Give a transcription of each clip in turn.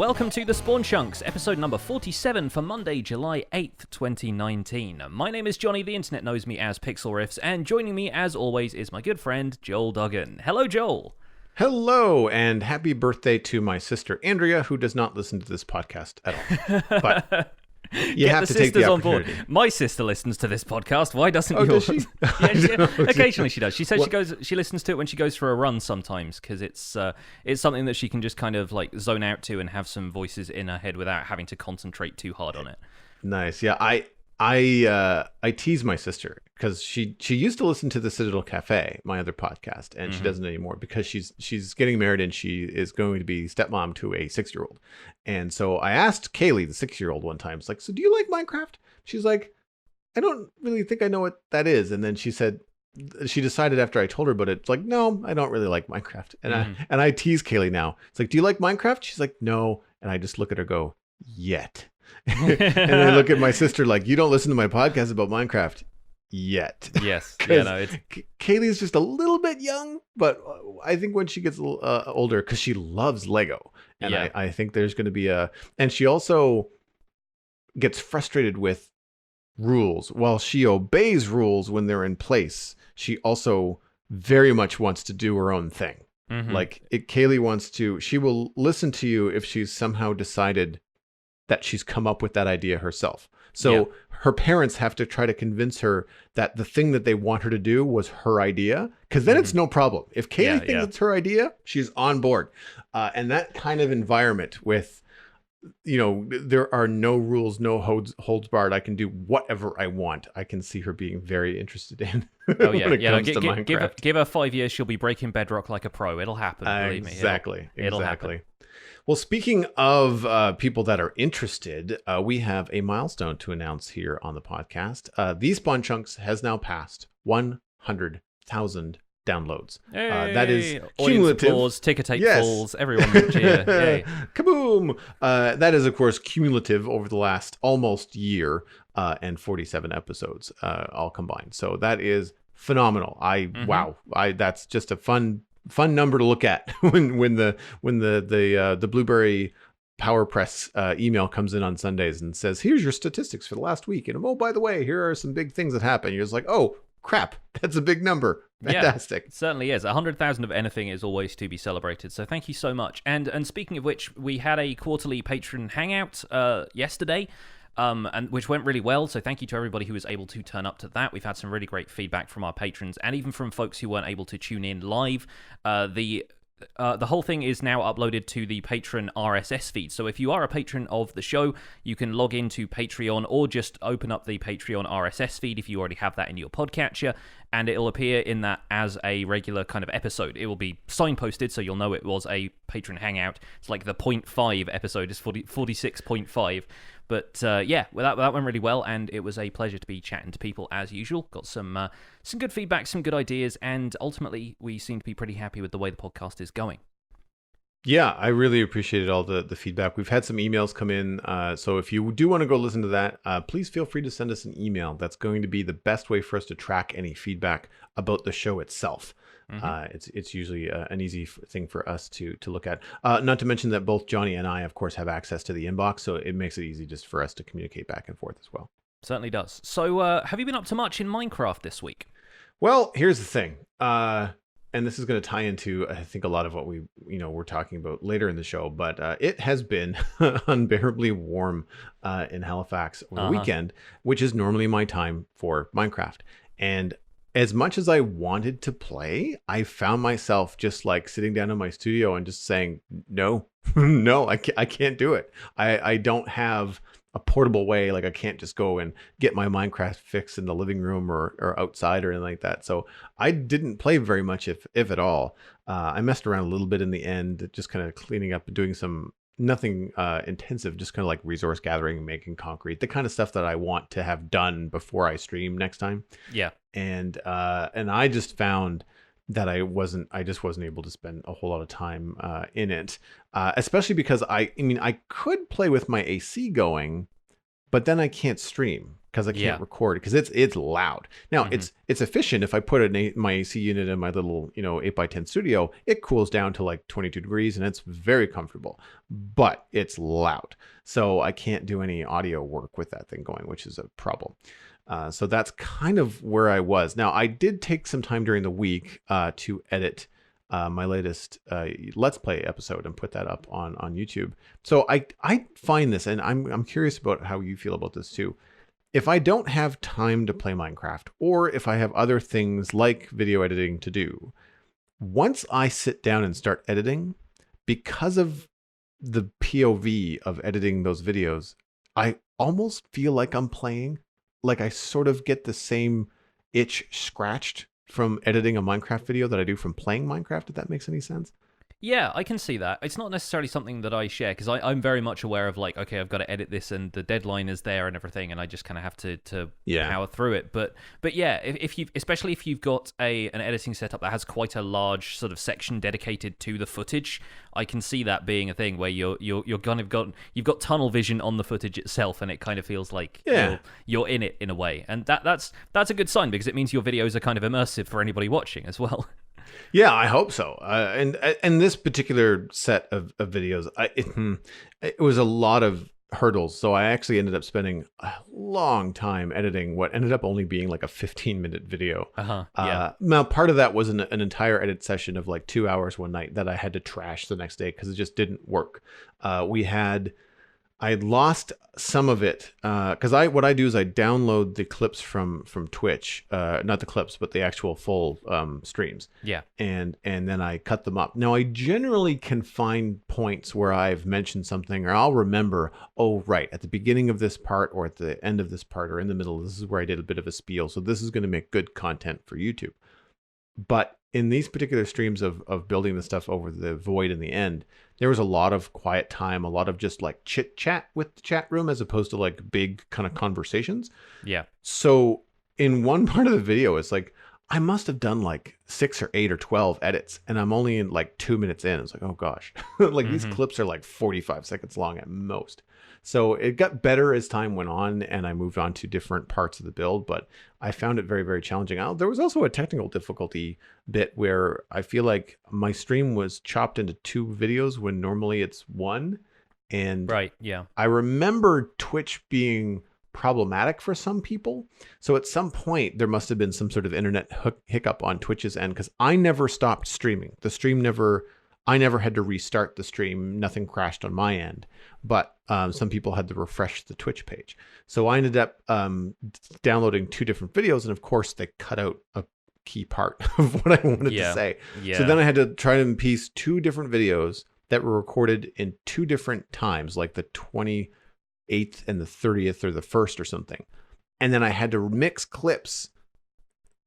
welcome to the Spawn Chunks, episode number 47 for Monday, July 8th, 2019. My name is Johnny, the internet knows me as Pixel Riffs, and joining me as always is my good friend Joel Duggan. Hello, Joel. Hello, and happy birthday to my sister Andrea, who does not listen to this podcast at all. But you have to take the opportunity. On board. My sister listens to this podcast. Why doesn't Does yours? she? Occasionally she does. She says she listens to it when she goes for a run sometimes because it's something that she can just kind of like zone out to and have some voices in her head without having to concentrate too hard on it. Nice. Yeah, I tease my sister because she used to listen to the Citadel Cafe, my other podcast, and she doesn't anymore because she's getting married and she is going to be stepmom to a 6-year-old. And so I asked Kaylee, the 6-year-old, one time, it's like, so do you like Minecraft? She's like, I don't really think I know what that is. And then she said, she decided after I told her about it, it's like, no, I don't really like Minecraft. And I tease Kaylee now. It's like, do you like Minecraft? She's like, no. And I just look at her go, yet. And I look at my sister like, you don't listen to my podcast about Minecraft yet. Yes. Yeah, no, Kaylee's just a little bit young, but I think when she gets a little, older, because she loves Lego. And yeah. I think there's going to be and she also gets frustrated with rules. While she obeys rules when they're in place, she also very much wants to do her own thing. Like Kaylee she will listen to you if she's somehow decided that she's come up with that idea herself. So her parents have to try to convince her that the thing that they want her to do was her idea, because then it's no problem. If Kaylee thinks it's her idea, she's on board. And that kind of environment with, there are no rules, no holds barred. I can do whatever I want. I can see her being very interested in. Oh yeah, when it comes to Minecraft. Give her 5 years, she'll be breaking bedrock like a pro. It'll happen. Believe me. It'll happen. Well, speaking of people that are interested, we have a milestone to announce here on the podcast. The Spawn Chunks has now passed 100,000 downloads. Hey, that is cumulative. Applause, ticker tape falls, everyone cheer. Yay. Kaboom! That is, of course, cumulative over the last almost year and 47 episodes all combined. So that is phenomenal. Wow. That's just a fun number to look at when the Blueberry PowerPress email comes in on Sundays and says, here's your statistics for the last week, and oh, by the way, here are some big things that happen. You're just like, oh crap, that's a big number. Fantastic. Yeah, it certainly is. 100,000 of anything is always to be celebrated, so thank you so much. And speaking of which, we had a quarterly patron hangout yesterday, and which went really well, so thank you to everybody who was able to turn up to that. We've had some really great feedback from our patrons, and even from folks who weren't able to tune in live. The whole thing is now uploaded to the Patreon RSS feed, so if you are a patron of the show, you can log into Patreon or just open up the Patreon RSS feed if you already have that in your podcatcher, and it'll appear in that as a regular kind of episode. It will be signposted, so you'll know it was a patron hangout. It's like the 0.5 episode is 46.5. But that went really well, and it was a pleasure to be chatting to people as usual. Got some good feedback, some good ideas, and ultimately we seem to be pretty happy with the way the podcast is going. Yeah, I really appreciated all the feedback. We've had some emails come in, so if you do want to go listen to that, please feel free to send us an email. That's going to be the best way for us to track any feedback about the show itself. It's usually an easy thing for us to look at. Not to mention that both Johnny and I, of course, have access to the inbox, so it makes it easy just for us to communicate back and forth as well. Certainly does. So have you been up to much in Minecraft this week? Well, here's the thing. And this is going to tie into, I think, a lot of what we're talking about later in the show, but it has been unbearably warm in Halifax over the weekend, which is normally my time for Minecraft. And as much as I wanted to play, I found myself just like sitting down in my studio and just saying, no, I can't do it. I don't have a portable way. Like I can't just go and get my Minecraft fix in the living room or outside or anything like that. So I didn't play very much, if at all. I messed around a little bit in the end, just kind of cleaning up and doing nothing intensive, just kind of like resource gathering, making concrete, the kind of stuff that I want to have done before I stream next time. Yeah. And I just found that I just wasn't able to spend a whole lot of time in it, especially because I could play with my AC going, but then I can't stream. because I can't record because it's loud. Now it's efficient. If I put my AC unit in my little 8x10 studio, it cools down to like 22 degrees and it's very comfortable, but it's loud. So I can't do any audio work with that thing going, which is a problem. So that's kind of where I was. Now I did take some time during the week to edit my latest Let's Play episode and put that up on YouTube. So I find this, and I'm curious about how you feel about this too. If I don't have time to play Minecraft, or if I have other things like video editing to do, once I sit down and start editing, because of the POV of editing those videos, I almost feel like I'm playing. Like I sort of get the same itch scratched from editing a Minecraft video that I do from playing Minecraft, if that makes any sense. Yeah, I can see that. It's not necessarily something that I share because I'm very much aware of like, okay, I've got to edit this and the deadline is there and everything, and I just kind of have to power through it. But yeah, if you, especially if you've got an editing setup that has quite a large sort of section dedicated to the footage, I can see that being a thing where you're kind of you've got tunnel vision on the footage itself, and it kind of feels like you're in it in a way, and that's a good sign because it means your videos are kind of immersive for anybody watching as well. Yeah, I hope so. And this particular set of videos, it was a lot of hurdles. So I actually ended up spending a long time editing what ended up only being like a 15-minute video. Now, part of that was an entire edit session of like 2 hours one night that I had to trash the next day because it just didn't work. I lost some of it because what I do is I download the clips from Twitch, not the clips, but the actual full streams. Yeah. And then I cut them up. Now I generally can find points where I've mentioned something, or I'll remember, oh right, at the beginning of this part, or at the end of this part, or in the middle, this is where I did a bit of a spiel. So this is going to make good content for YouTube. But in these particular streams of building the stuff over the void in the end, there was a lot of quiet time, a lot of just like chit chat with the chat room as opposed to like big kind of conversations. Yeah. So in one part of the video, it's like, I must have done like 6 or 8 or 12 edits and I'm only in like 2 minutes in. It's like, oh gosh, like these clips are like 45 seconds long at most. So it got better as time went on and I moved on to different parts of the build, but I found it very, very challenging. There was also a technical difficulty bit where I feel like my stream was chopped into 2 videos when normally it's 1. And right, yeah. I remember Twitch being problematic for some people. So at some point there must have been some sort of internet hiccup on Twitch's end because I never stopped streaming. I never had to restart the stream. Nothing crashed on my end, but some people had to refresh the Twitch page. So I ended up downloading 2 different videos, and of course they cut out a key part of what I wanted to say. Yeah. So then I had to try to piece 2 different videos that were recorded in 2 different times, like the 28th and the 30th or the 1st or something. And then I had to mix clips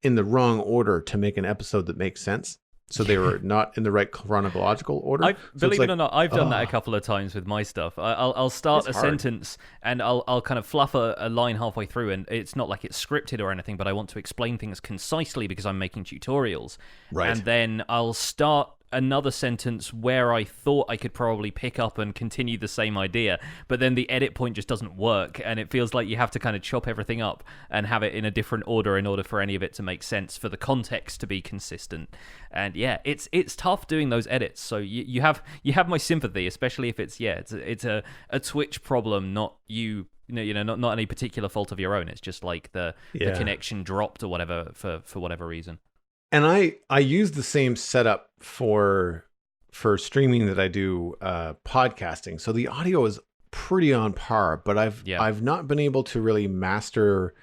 in the wrong order to make an episode that makes sense. So they were not in the right chronological order. Believe it or not, I've done that a couple of times with my stuff. I'll start a sentence and I'll kind of fluff a line halfway through, and it's not like it's scripted or anything, but I want to explain things concisely because I'm making tutorials. Right. And then I'll start another sentence where I thought I could probably pick up and continue the same idea, but then the edit point just doesn't work, and it feels like you have to kind of chop everything up and have it in a different order in order for any of it to make sense for the context to be consistent. And yeah, it's tough doing those edits. So you have my sympathy, especially if it's a Twitch problem, not you. Not any particular fault of your own. It's just like the connection dropped or whatever for whatever reason. And I use the same setup for streaming that I do podcasting. So the audio is pretty on par, but I've not been able to really master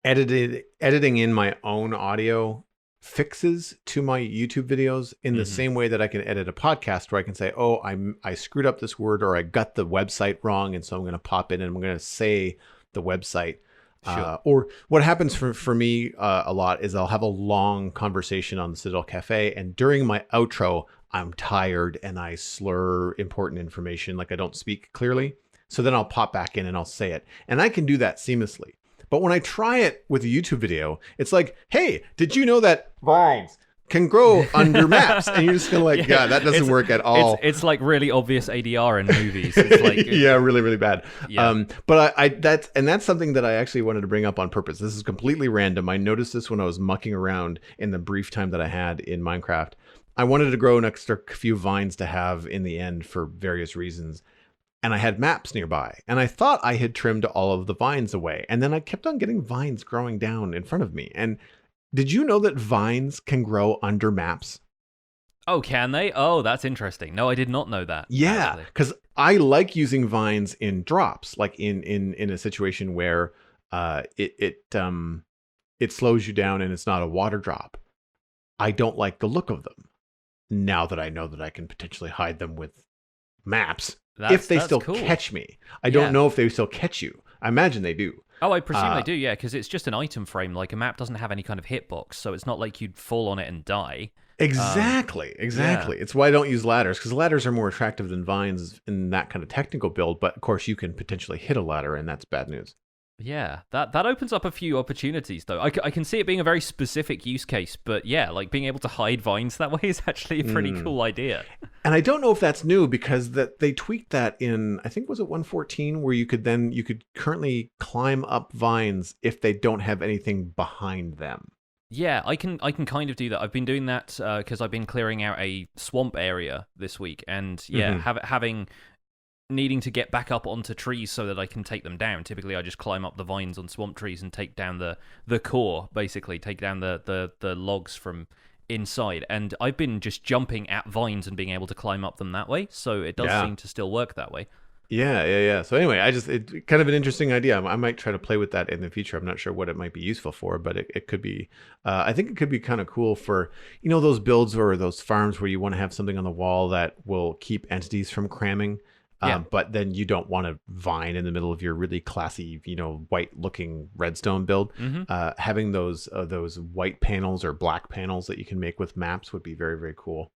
editing in my own audio fixes to my YouTube videos in the same way that I can edit a podcast, where I can say, oh, I screwed up this word, or I got the website wrong, and so I'm going to pop in and I'm going to say the website. Sure. Or what happens for me a lot is I'll have a long conversation on the Citadel Cafe, and during my outro, I'm tired and I slur important information, like I don't speak clearly. So then I'll pop back in and I'll say it. And I can do that seamlessly. But when I try it with a YouTube video, it's like, hey, did you know that Vines? can grow under maps, and you're just kind of like, yeah, that doesn't work at all. It's like really obvious ADR in movies. It's like yeah, really, really bad. Yeah. But that's something that I actually wanted to bring up on purpose. This is completely random. I noticed this when I was mucking around in the brief time that I had in Minecraft. I wanted to grow an extra few vines to have in the end for various reasons. And I had maps nearby, and I thought I had trimmed all of the vines away. And then I kept on getting vines growing down in front of me. And did you know that vines can grow under maps? Oh, can they? Oh, that's interesting. No, I did not know that. Yeah, because I like using vines in drops, like in a situation where it slows you down and it's not a water drop. I don't like the look of them. Now that I know that I can potentially hide them with maps, if they still catch me. I don't know if they still catch you. I imagine they do. Oh, I presume they do, yeah, because it's just an item frame. Like, a map doesn't have any kind of hitbox, so it's not like you'd fall on it and die. Exactly. Yeah. It's why I don't use ladders, because ladders are more attractive than vines in that kind of technical build, but of course you can potentially hit a ladder, and that's bad news. Yeah, that opens up a few opportunities, though. I can see it being a very specific use case, but yeah, like being able to hide vines that way is actually a pretty cool idea. And I don't know if that's new, because that they tweaked that in, I think, was it 1.14, where you could currently climb up vines if they don't have anything behind them. Yeah, I can kind of do that. I've been doing that because I've been clearing out a swamp area this week, and yeah, having needing to get back up onto trees so that I can take them down. Typically, I just climb up the vines on swamp trees and take down the core, basically take down the logs from inside. And I've been just jumping at vines and being able to climb up them that way. So it does seem to still work that way. Yeah. So anyway, it's kind of an interesting idea. I might try to play with that in the future. I'm not sure what it might be useful for, but it could be, I think it could be kind of cool for, those builds or those farms where you want to have something on the wall that will keep entities from cramming. But then you don't want a vine in the middle of your really classy, white-looking redstone build. Having those white panels or black panels that you can make with maps would be very, very cool.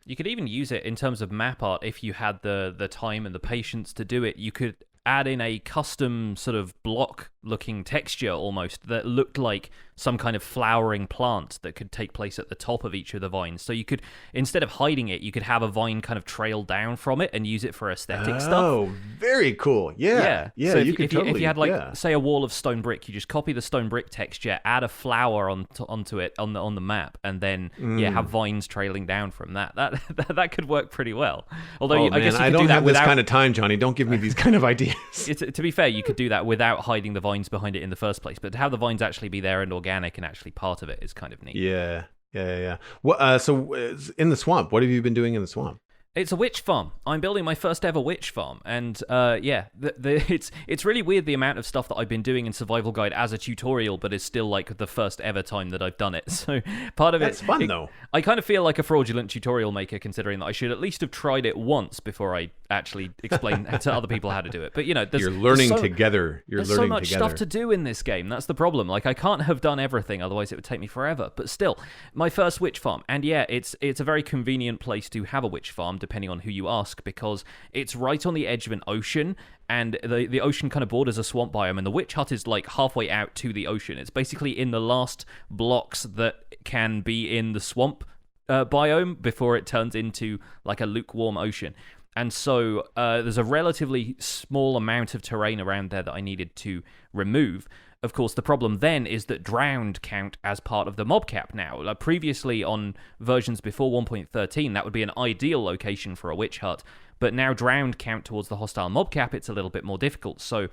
You could even use it in terms of map art if you had the time and the patience to do it. You could add in a custom sort of block-looking texture almost that looked like some kind of flowering plant that could take place at the top of each of the vines. So you could, instead of hiding it, you could have a vine kind of trail down from it and use it for aesthetic stuff. Oh, very cool. Yeah. So if you had say a wall of stone brick, you just copy the stone brick texture, add a flower onto it on the map, and then have vines trailing down from that. That could work pretty well. Although I guess you could don't do that have without this kind of time, Johnny. Don't give me these kind of ideas. To be fair, you could do that without hiding the vines behind it in the first place, but to have the vines actually be there and organic and actually part of it is kind of neat. Yeah. Well, so in the swamp, what have you been doing in the swamp? It's a witch farm. I'm building my first ever witch farm, and it's really weird the amount of stuff that I've been doing in Survival Guide as a tutorial, but it's still like the first ever time that I've done it. So part of it's fun though. I kind of feel like a fraudulent tutorial maker, considering that I should at least have tried it once before I actually explain to other people how to do it. But you're learning together. There's so much stuff to do in this game. That's the problem. Like, I can't have done everything, otherwise it would take me forever. But still, my first witch farm, and yeah, it's a very convenient place to have a witch farm, depending on who you ask, because it's right on the edge of an ocean, and the ocean kind of borders a swamp biome, and the witch hut is like halfway out to the ocean. It's basically in the last blocks that can be in the swamp biome before it turns into like a lukewarm ocean. And so there's a relatively small amount of terrain around there that I needed to remove. Of course, the problem then is that drowned count as part of the mob cap now. Like previously on versions before 1.13, that would be an ideal location for a witch hut. But now drowned count towards the hostile mob cap, it's a little bit more difficult. So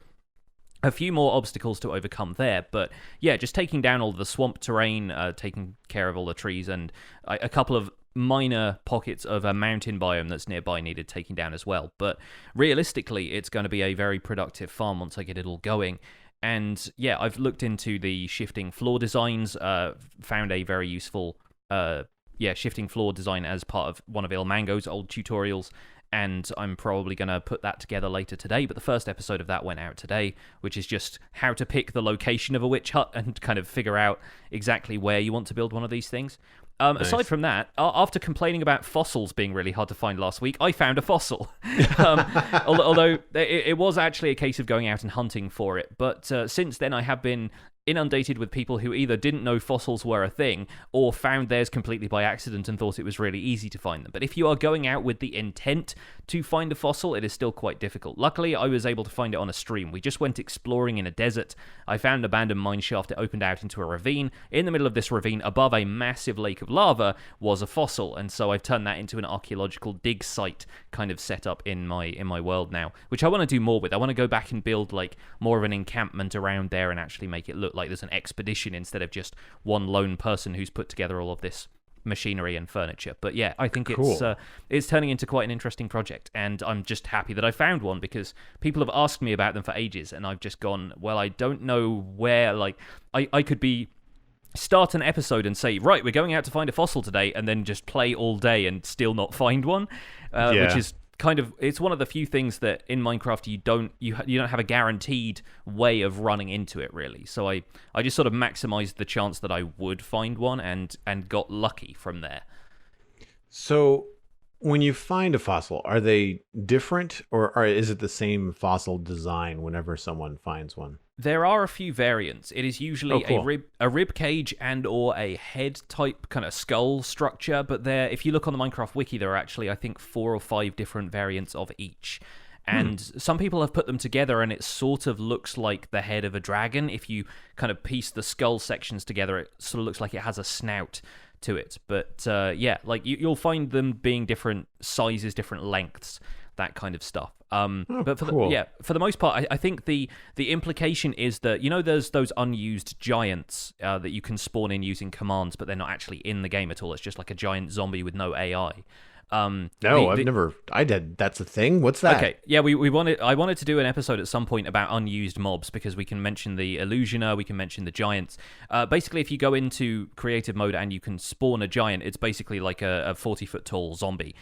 a few more obstacles to overcome there. But yeah, just taking down all the swamp terrain, taking care of all the trees, and a couple of minor pockets of a mountain biome that's nearby needed taking down as well. But realistically, it's going to be a very productive farm once I get it all going. And yeah, I've looked into the shifting floor designs, found a very useful shifting floor design as part of one of Ilmango's old tutorials, and I'm probably going to put that together later today. But the first episode of that went out today, which is just how to pick the location of a witch hut and kind of figure out exactly where you want to build one of these things. Nice. Aside from that, after complaining about fossils being really hard to find last week, I found a fossil. Although it was actually a case of going out and hunting for it. But since then, I have been inundated with people who either didn't know fossils were a thing or found theirs completely by accident and thought it was really easy to find them. But if you are going out with the intent to find a fossil, it is still quite difficult. Luckily, I was able to find it on a stream. We just went exploring in a desert. I found an abandoned mine shaft. It opened out into a ravine. In the middle of this ravine, above a massive lake of lava, was a fossil, and so I've turned that into an archaeological dig site kind of setup in my world now, which I want to do more with. I want to go back and build like more of an encampment around there and actually make it look like there's an expedition instead of just one lone person who's put together all of this machinery and furniture. But yeah, I think it's turning into quite an interesting project, and I'm just happy that I found one, because people have asked me about them for ages, and I've just gone, well, I don't know where. Like, I could start an episode and say, right, we're going out to find a fossil today, and then just play all day and still not find one, which is kind of, it's one of the few things that in Minecraft you don't have a guaranteed way of running into it, really. So I just sort of maximized the chance that I would find one and got lucky from there. So when you find a fossil, are they different, or is it the same fossil design whenever someone finds one? There are a few variants. It is usually a rib cage and or a head type kind of skull structure, but if you look on the Minecraft wiki, there are actually, I think, 4 or 5 different variants of each. And some people have put them together, and it sort of looks like the head of a dragon. If you kind of piece the skull sections together, it sort of looks like it has a snout to it. But yeah, like you'll find them being different sizes, different lengths, that kind of stuff. But for the most part, I think the implication is that, there's those unused giants that you can spawn in using commands, but they're not actually in the game at all. It's just like a giant zombie with no AI. I did. That's a thing. What's that? Okay, yeah, I wanted to do an episode at some point about unused mobs, because we can mention the illusioner, we can mention the giants. Basically, if you go into creative mode and you can spawn a giant, it's basically like a 40-foot tall zombie.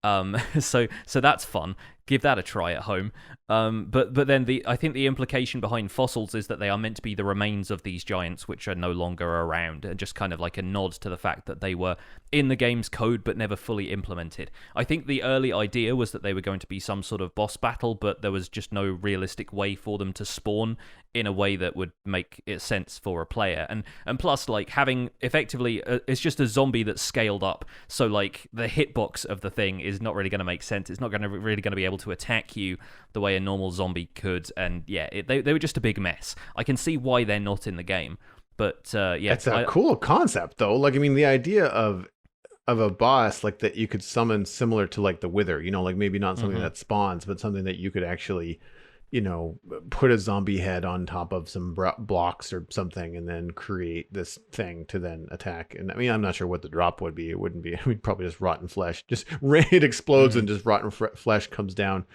So that's fun. Give that a try at home. But then I think the implication behind fossils is that they are meant to be the remains of these giants, which are no longer around, and just kind of like a nod to the fact that they were in the game's code but never fully implemented. I think the early idea was that they were going to be some sort of boss battle, but there was just no realistic way for them to spawn in a way that would make it sense for a player. And plus, like, having effectively it's just a zombie that's scaled up, so like the hitbox of the thing is not really going to make sense. It's not really going to be able to attack you the way a normal zombie could. And yeah, they were just a big mess. I can see why they're not in the game, but yeah, it's a cool concept though. Like, I mean, the idea of a boss like that you could summon, similar to like the Wither, like maybe not something that spawns, but something that you could actually put a zombie head on top of some blocks or something, and then create this thing to then attack. And I mean, I'm not sure what the drop would be. It wouldn't be, probably just rotten flesh. Just it explodes and just rotten flesh comes down,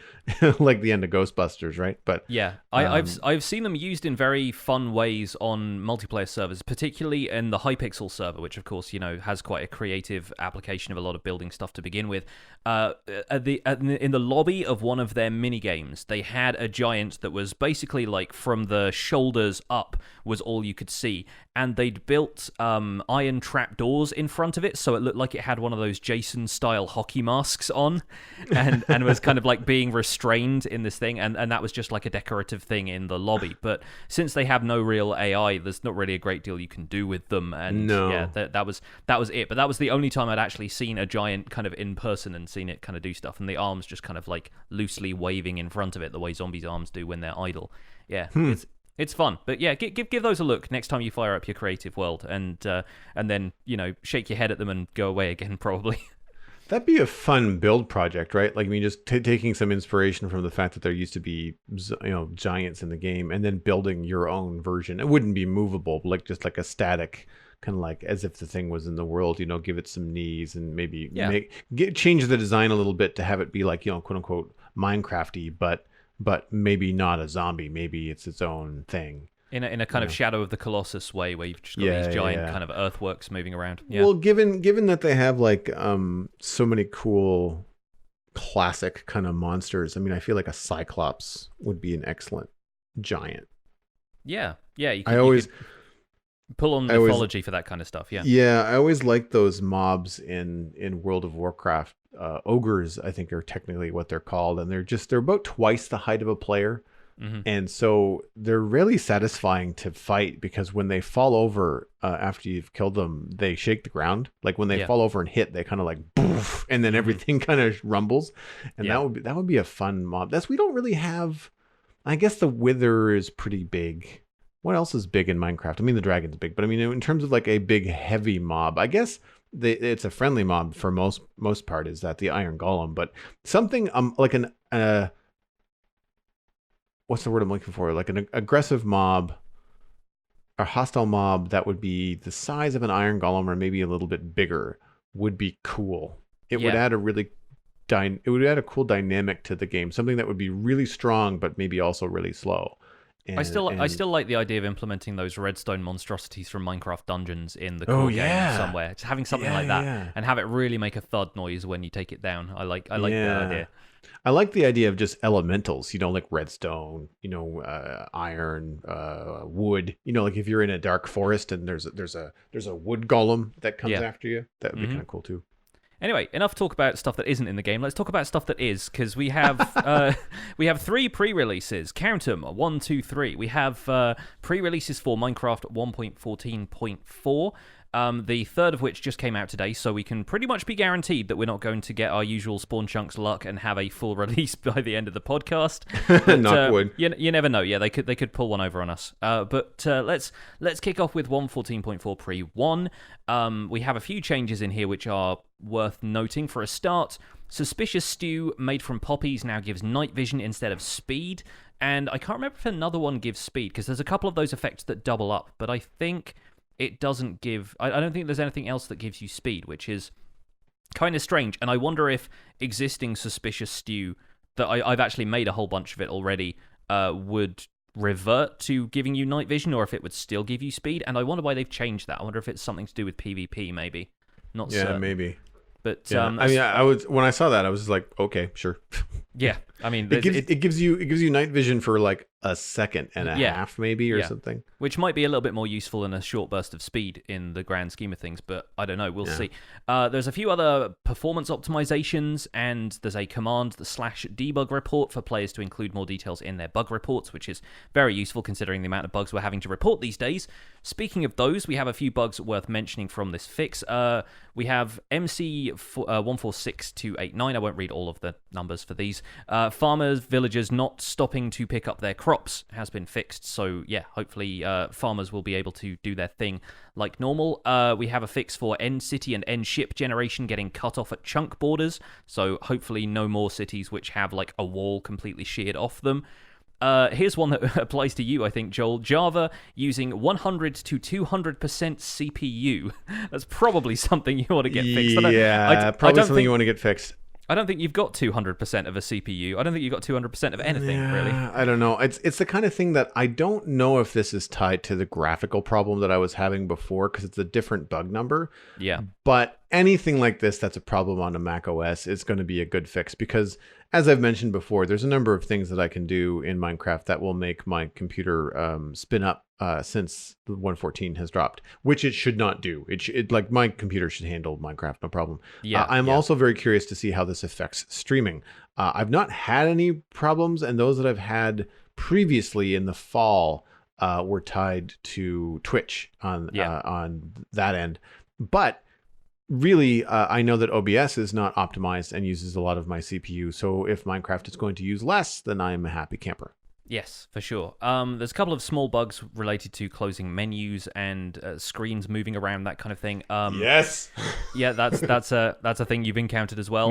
like the end of Ghostbusters, right? But yeah, I've seen them used in very fun ways on multiplayer servers, particularly in the Hypixel server, which of course has quite a creative application of a lot of building stuff to begin with. In the lobby of one of their mini games, they had a giant that was basically like from the shoulders up was all you could see, and they'd built iron trapdoors in front of it, so it looked like it had one of those Jason style hockey masks on, and was kind of like being restrained in this thing, and that was just like a decorative thing in the lobby. But since they have no real AI, there's not really a great deal you can do with them, and yeah, that was it. But that was the only time I'd actually seen a giant kind of in person and seen it kind of do stuff, and the arms just kind of like loosely waving in front of it the way zombies' arms do when they're idle. Yeah, it's fun. But yeah, give those a look next time you fire up your creative world, and then shake your head at them and go away again, probably. That'd be a fun build project, right? Like, I mean, just taking some inspiration from the fact that there used to be giants in the game, and then building your own version. It wouldn't be movable, but like just like a static, kind of like as if the thing was in the world. Give it some knees and maybe change the design a little bit to have it be like quote unquote Minecrafty, but maybe not a zombie. Maybe it's its own thing. In a kind of Shadow of the Colossus way, where you've just got these giant kind of earthworks moving around. Yeah. Well, given that they have like so many cool classic kind of monsters, I mean, I feel like a Cyclops would be an excellent giant. Yeah. You could pull on mythology for that kind of stuff. Yeah, I always like those mobs in World of Warcraft. Ogres, I think, are technically what they're called, and they're about twice the height of a player. And so they're really satisfying to fight because when they fall over after you've killed them, they shake the ground. Like when they fall over and hit, they kind of like boof, and then everything kind of rumbles. And that would be a fun mob. We don't really have. I guess the Wither is pretty big. What else is big in Minecraft? I mean, the dragon's big, but I mean, in terms of like a big heavy mob, I guess it's a friendly mob for most part. Is that the Iron Golem? But something like an what's the word I'm looking for? Like an aggressive mob, a hostile mob that would be the size of an Iron Golem or maybe a little bit bigger would be cool. It would add a cool dynamic to the game. Something that would be really strong, but maybe also really slow. I still like the idea of implementing those redstone monstrosities from Minecraft dungeons in the core game somewhere. Just having something like that and have it really make a thud noise when you take it down. I like that idea. I like the idea of just elementals, like redstone, iron, wood. Like if you're in a dark forest and there's a wood golem that comes after you, that would be kind of cool too. Anyway, enough talk about stuff that isn't in the game. Let's talk about stuff that is, because we have 3 pre-releases. Count them, 1, 2, 3. We have pre-releases for Minecraft 1.14.4. The third of which just came out today, so we can pretty much be guaranteed that we're not going to get our usual Spawn Chunks luck and have a full release by the end of the podcast. But, Knock wood. You never know. Yeah, they could pull one over on us. But let's kick off with 1.14.4 pre-1. We have a few changes in here which are worth noting. For a start, Suspicious Stew made from poppies now gives night vision instead of speed, and I can't remember if another one gives speed, because there's a couple of those effects that double up, but I think it doesn't give... I don't think there's anything else that gives you speed, which is kind of strange. And I wonder if existing Suspicious Stew, that I've actually made a whole bunch of it already, would revert to giving you night vision, or if it would still give you speed. And I wonder why they've changed that. I wonder if it's something to do with PvP, maybe. Not certain. Maybe. But I was when I saw that, I was like, okay, sure. Yeah, I mean, it gives you night vision for like a second and a half, maybe, or something. Which might be a little bit more useful than a short burst of speed in the grand scheme of things, but I don't know. We'll see. There's a few other performance optimizations, and there's a command, the /debug report, for players to include more details in their bug reports, which is very useful considering the amount of bugs we're having to report these days. Speaking of those, we have a few bugs worth mentioning from this fix. We have MC 146289. I won't read all of the numbers for these. Farmers, villagers not stopping to pick up their crops has been fixed. So yeah, hopefully farmers will be able to do their thing like normal. We have a fix for end city and end ship generation getting cut off at chunk borders. So hopefully no more cities which have like a wall completely sheared off them. Here's one that applies to you, I think, Joel. Java using 100 to 200% CPU. That's probably something you want to get fixed. Probably something you want to get fixed. I don't think you've got 200% of a CPU. I don't think you've got 200% of anything, really. I don't know. It's the kind of thing that I don't know if this is tied to the graphical problem that I was having before, because it's a different bug number. Yeah. But anything like this that's a problem on a Mac OS is going to be a good fix, because as I've mentioned before, there's a number of things that I can do in Minecraft that will make my computer spin up since the 1.14 has dropped, which it should not do. It like my computer should handle Minecraft, no problem. Yeah. I'm also very curious to see how this affects streaming. I've not had any problems, and those that I've had previously in the fall were tied to Twitch on that end. But really, I know that OBS is not optimized and uses a lot of my CPU. So if Minecraft is going to use less, then I'm a happy camper. Yes, for sure. There's a couple of small bugs related to closing menus and screens moving around, that kind of thing. Yes. Yeah, that's a thing you've encountered as well.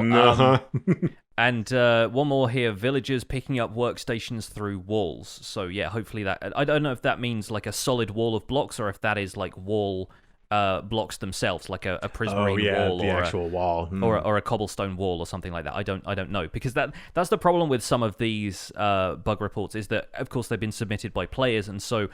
And one more here: villagers picking up workstations through walls. So yeah, hopefully that. I don't know if that means like a solid wall of blocks, or if that is like wall blocks themselves, like a prismarine wall, the actual wall, or a cobblestone wall, or something like that. I don't know, because that's the problem with some of these bug reports, is that of course they've been submitted by players, and so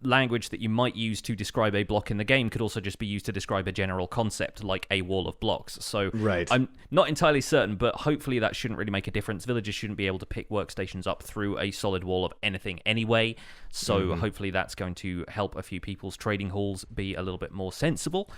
language that you might use to describe a block in the game could also just be used to describe a general concept, like a wall of blocks. So right. I'm not entirely certain, but hopefully that shouldn't really make a difference. Villagers shouldn't be able to pick workstations up through a solid wall of anything anyway, so hopefully that's going to help a few people's trading halls be a little bit more sensible.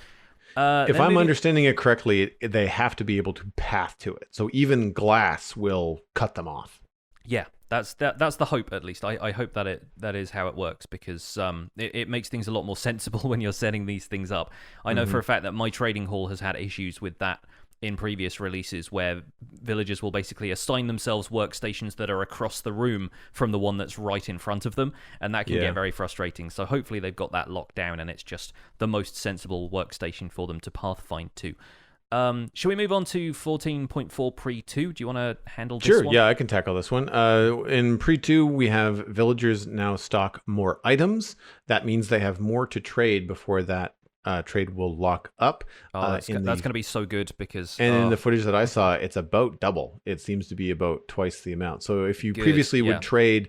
If I'm understanding it correctly, they have to be able to path to it, so even glass will cut them off. Yeah, That's the hope, at least. I hope that is how it works, because it makes things a lot more sensible when you're setting these things up. I know for a fact that my trading hall has had issues with that in previous releases, where villagers will basically assign themselves workstations that are across the room from the one that's right in front of them, and that can get very frustrating. So hopefully they've got that locked down, and it's just the most sensible workstation for them to pathfind to. Shall we move on to 14.4 pre-2? Do you want to handle this one? Sure, yeah, I can tackle this one. In pre-2, we have villagers now stock more items. That means they have more to trade before that trade will lock up. That's going to be so good, because... And in the footage that I saw, it's about double. It seems to be about twice the amount. So if you previously would trade,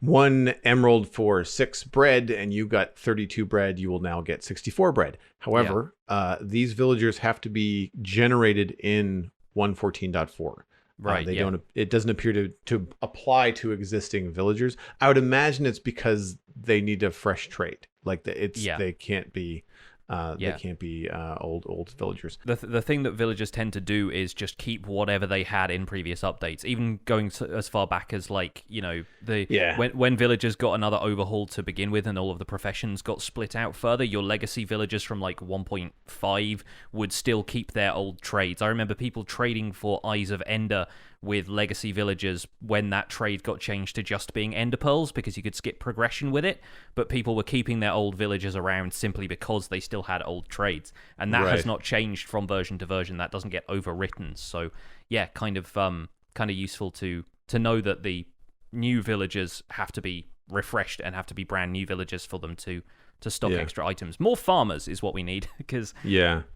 1 emerald for 6 bread, and you got 32 bread, you will now get 64 bread. However, these villagers have to be generated in 1.14.4. Right. It doesn't appear to apply to existing villagers. I would imagine it's because they need a fresh trade. Like they can't be they can't be old villagers. The thing that villagers tend to do is just keep whatever they had in previous updates, even going as far back as when villagers got another overhaul to begin with, and all of the professions got split out further. Your legacy villagers from 1.5 would still keep their old trades. I remember people trading for Eyes of Ender with legacy villagers when that trade got changed to just being Ender Pearls, because you could skip progression with it, but people were keeping their old villagers around simply because they still had old trades, and that has not changed from version to version. That doesn't get overwritten. So yeah, kind of useful to know that the new villagers have to be refreshed and have to be brand new villagers for them to stock extra items. More farmers is what we need, because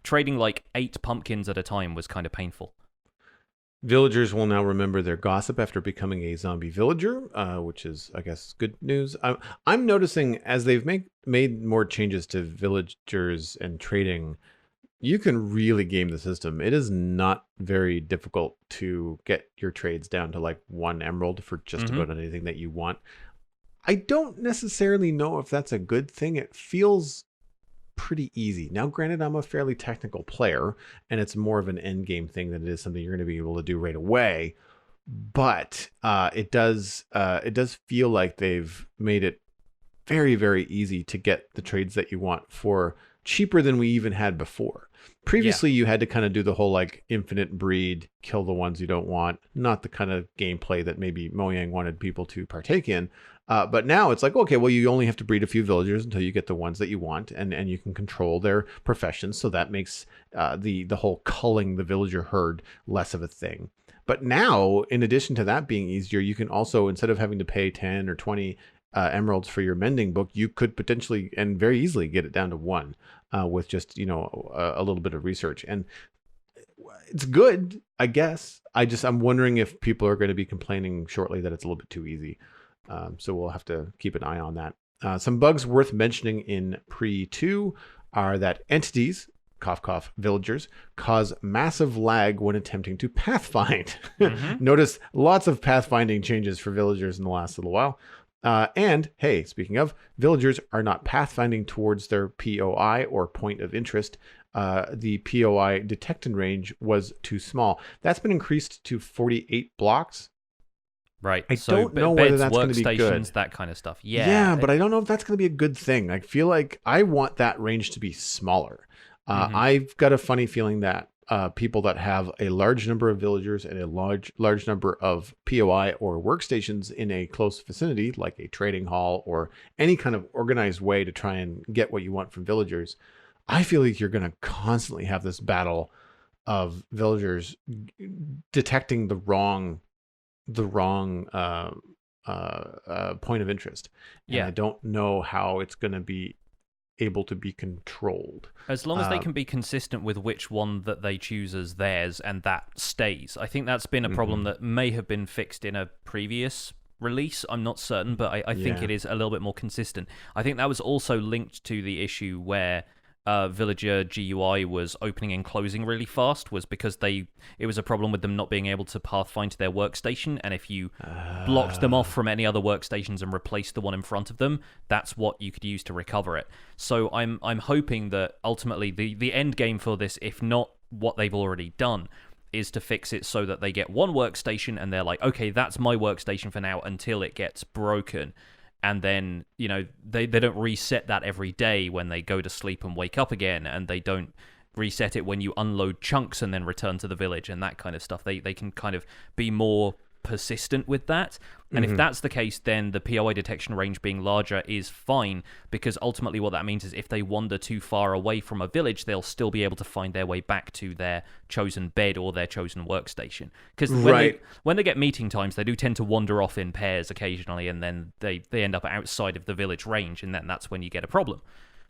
trading 8 pumpkins at a time was kind of painful. Villagers will now remember their gossip after becoming a zombie villager, which is, I guess, good news. I'm noticing as they've made more changes to villagers and trading, you can really game the system. It is not very difficult to get your trades down to 1 emerald for just about anything that you want. I don't necessarily know if that's a good thing. It feels pretty easy. Now, granted, I'm a fairly technical player, and it's more of an end game thing than it is something you're going to be able to do right away. But it does feel like they've made it very, very easy to get the trades that you want for cheaper than we even had before. Previously, you had to kind of do the whole infinite breed, kill the ones you don't want, not the kind of gameplay that maybe Mojang wanted people to partake in. But now it's okay, well, you only have to breed a few villagers until you get the ones that you want, and you can control their professions. So that makes the whole culling the villager herd less of a thing. But now, in addition to that being easier, you can also, instead of having to pay 10 or 20 emeralds for your mending book, you could potentially and very easily get it down to 1 with just a little bit of research. And it's good, I guess. I'm wondering if people are going to be complaining shortly that it's a little bit too easy. So we'll have to keep an eye on that. Some bugs worth mentioning in pre-2 are that entities, cough cough, villagers, cause massive lag when attempting to pathfind. Notice lots of pathfinding changes for villagers in the last little while. And hey, speaking of, villagers are not pathfinding towards their POI or point of interest. The POI detect and range was too small. That's been increased to 48 blocks. Right. I don't know whether that's going to be good. That kind of stuff. Yeah, but I don't know if that's going to be a good thing. I feel like I want that range to be smaller. I've got a funny feeling that people that have a large number of villagers and a large number of POI or workstations in a close vicinity, like a trading hall or any kind of organized way to try and get what you want from villagers, I feel like you're going to constantly have this battle of villagers detecting the wrong point of interest. And I don't know how it's going to be able to be controlled. As long as they can be consistent with which one that they choose as theirs, and that stays. I think that's been a problem that may have been fixed in a previous release. I'm not certain, but I think it is a little bit more consistent. I think that was also linked to the issue where villager GUI was opening and closing really fast, was because it was a problem with them not being able to pathfind to their workstation, and if you blocked them off from any other workstations and replaced the one in front of them, that's what you could use to recover it. So I'm hoping that ultimately the end game for this, if not what they've already done, is to fix it so that they get one workstation and they're like, okay, that's my workstation for now until it gets broken. And then, they don't reset that every day when they go to sleep and wake up again, and they don't reset it when you unload chunks and then return to the village and that kind of stuff. They can kind of be more persistent with that. And if that's the case, then the POI detection range being larger is fine, because ultimately what that means is if they wander too far away from a village, they'll still be able to find their way back to their chosen bed or their chosen workstation. Because when they get meeting times, they do tend to wander off in pairs occasionally, and then they end up outside of the village range, and then that's when you get a problem.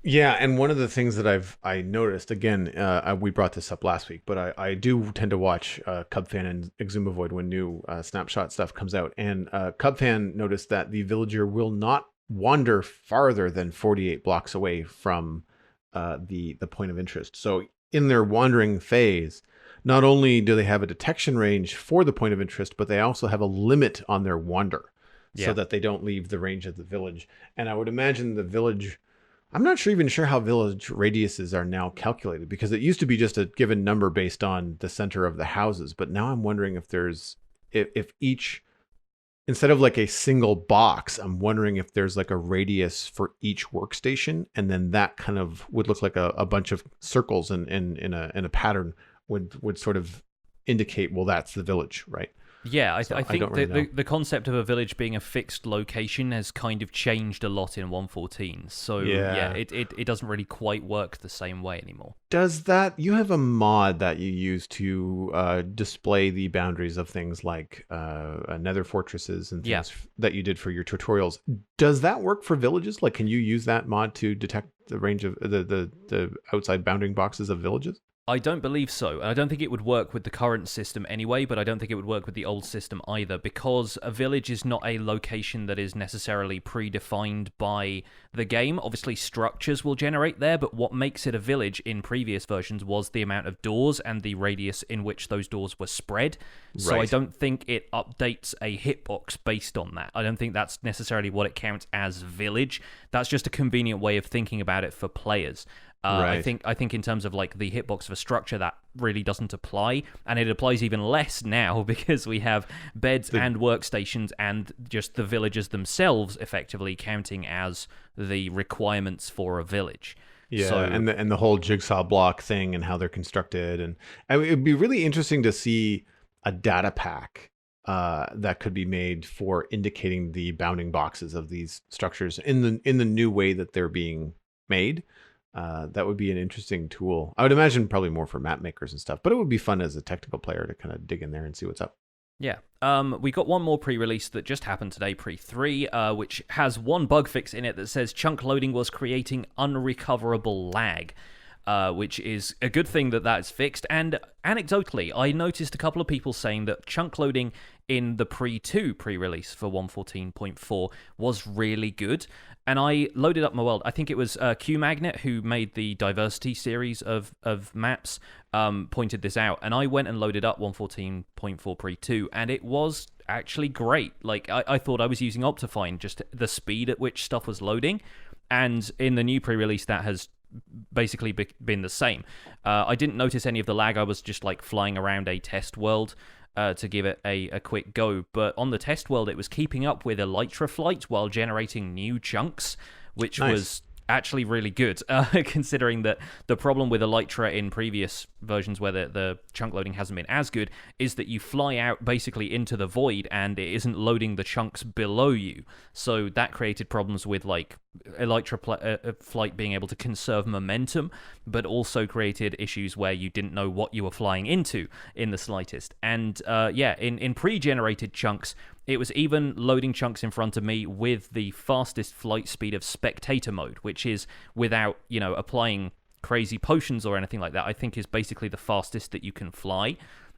Yeah, and one of the things that I noticed, again, we brought this up last week, but I do tend to watch Cubfan and Exumavoid when new Snapshot stuff comes out. And Cubfan noticed that the villager will not wander farther than 48 blocks away from the point of interest. So in their wandering phase, not only do they have a detection range for the point of interest, but they also have a limit on their wander so that they don't leave the range of the village. And I would imagine the village... I'm not even sure how village radiuses are now calculated, because it used to be just a given number based on the center of the houses. But now I'm wondering if each, instead of like a single box, I'm wondering if there's like a radius for each workstation, and then that kind of would look like a bunch of circles in a pattern would sort of indicate, well, that's the village, right? Yeah, I think the concept of a village being a fixed location has kind of changed a lot in 1.14. So it doesn't really quite work the same way anymore. Does that, you have a mod that you use to display the boundaries of things like nether fortresses and things that you did for your tutorials. Does that work for villages? Like, can you use that mod to detect the range of the outside bounding boxes of villages? I don't believe so. I don't think it would work with the current system anyway, but I don't think it would work with the old system either, because a village is not a location that is necessarily predefined by the game. Obviously, structures will generate there, but what makes it a village in previous versions was the amount of doors and the radius in which those doors were spread. So I don't think it updates a hitbox based on that. I don't think that's necessarily what it counts as village. That's just a convenient way of thinking about it for players. I think in terms of like the hitbox of a structure, that really doesn't apply, and it applies even less now because we have beds and workstations and just the villagers themselves effectively counting as the requirements for a village. Yeah, so, and the whole jigsaw block thing and how they're constructed, and it'd be really interesting to see a data pack that could be made for indicating the bounding boxes of these structures in the new way that they're being made. That would be an interesting tool. I would imagine probably more for map makers and stuff, but it would be fun as a technical player to kind of dig in there and see what's up. Yeah. We got one more pre-release that just happened today, pre-3, which has one bug fix in it that says chunk loading was creating unrecoverable lag, which is a good thing that is fixed. And anecdotally, I noticed a couple of people saying that chunk loading in the pre-2 pre-release for 1.14.4 was really good. And I loaded up my world. I think it was QMagnet who made the diversity series of maps, pointed this out. And I went and loaded up 1.14.4 pre-2, and it was actually great. Like, I thought I was using Optifine, just the speed at which stuff was loading. And in the new pre-release, that has basically been the same. I didn't notice any of the lag. I was just like flying around a test world to give it a quick go, but on the test world it was keeping up with Elytra flight while generating new chunks, which was actually really good, considering that the problem with Elytra in previous versions where the chunk loading hasn't been as good is that you fly out basically into the void and it isn't loading the chunks below you. So that created problems with like Elytra flight being able to conserve momentum, but also created issues where you didn't know what you were flying into in the slightest. And in pre-generated chunks, it was even loading chunks in front of me with the fastest flight speed of spectator mode, which is without, applying crazy potions or anything like that. I think is basically the fastest that you can fly.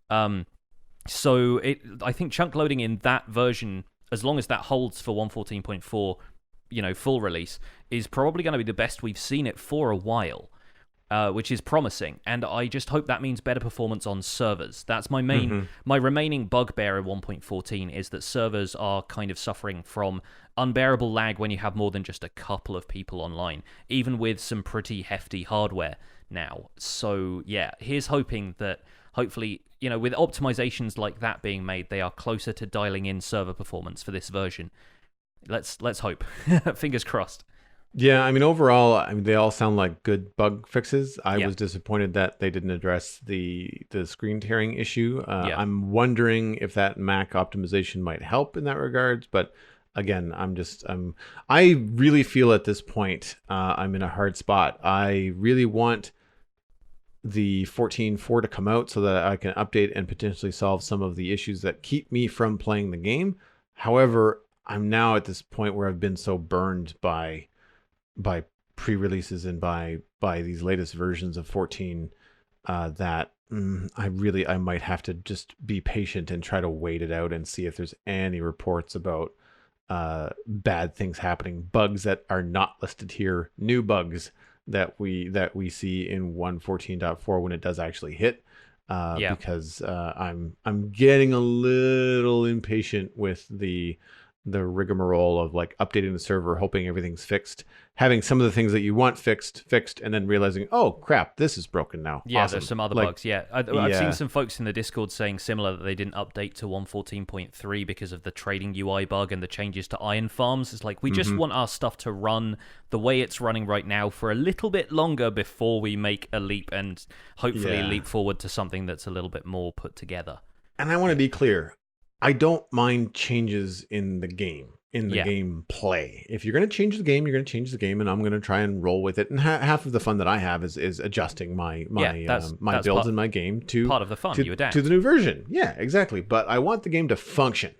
I think chunk loading in that version, as long as that holds for 1.14.4, full release, is probably going to be the best we've seen it for a while. which is promising. And I just hope that means better performance on servers. That's my Mm-hmm. my remaining bugbear in 1.14 is that servers are kind of suffering from unbearable lag when you have more than just a couple of people online, even with some pretty hefty hardware now. So yeah, here's hoping that hopefully, with optimizations like that being made, they are closer to dialing in server performance for this version. Let's hope. Fingers crossed. Yeah, I mean, overall, they all sound like good bug fixes. I Yeah. was disappointed that they didn't address the screen tearing issue. Yeah. I'm wondering if that Mac optimization might help in that regards. But again, I really feel at this point I'm in a hard spot. I really want the 14.4 to come out so that I can update and potentially solve some of the issues that keep me from playing the game. However, I'm now at this point where I've been so burned by pre-releases and by these latest versions of 14 that I might have to just be patient and try to wait it out and see if there's any reports about bad things happening, bugs that are not listed here, new bugs that we see in 1.14.4 when it does actually hit. Because I'm getting a little impatient with the rigmarole of like updating the server, hoping everything's fixed, having some of the things that you want fixed, and then realizing, oh crap, this is broken now. Yeah, awesome. There's some other bugs. Yeah, I've seen some folks in the Discord saying similar, that they didn't update to 1.14.3 because of the trading UI bug and the changes to iron farms. It's like, we just want our stuff to run the way it's running right now for a little bit longer before we make a leap and hopefully leap forward to something that's a little bit more put together. And I want to be clear, I don't mind changes in the game, game play. If you're going to change the game, you're going to change the game, and I'm going to try and roll with it. And half of the fun that I have is adjusting my builds in my game to part of the fun. You adapt to the new version. Yeah, exactly. But I want the game to function.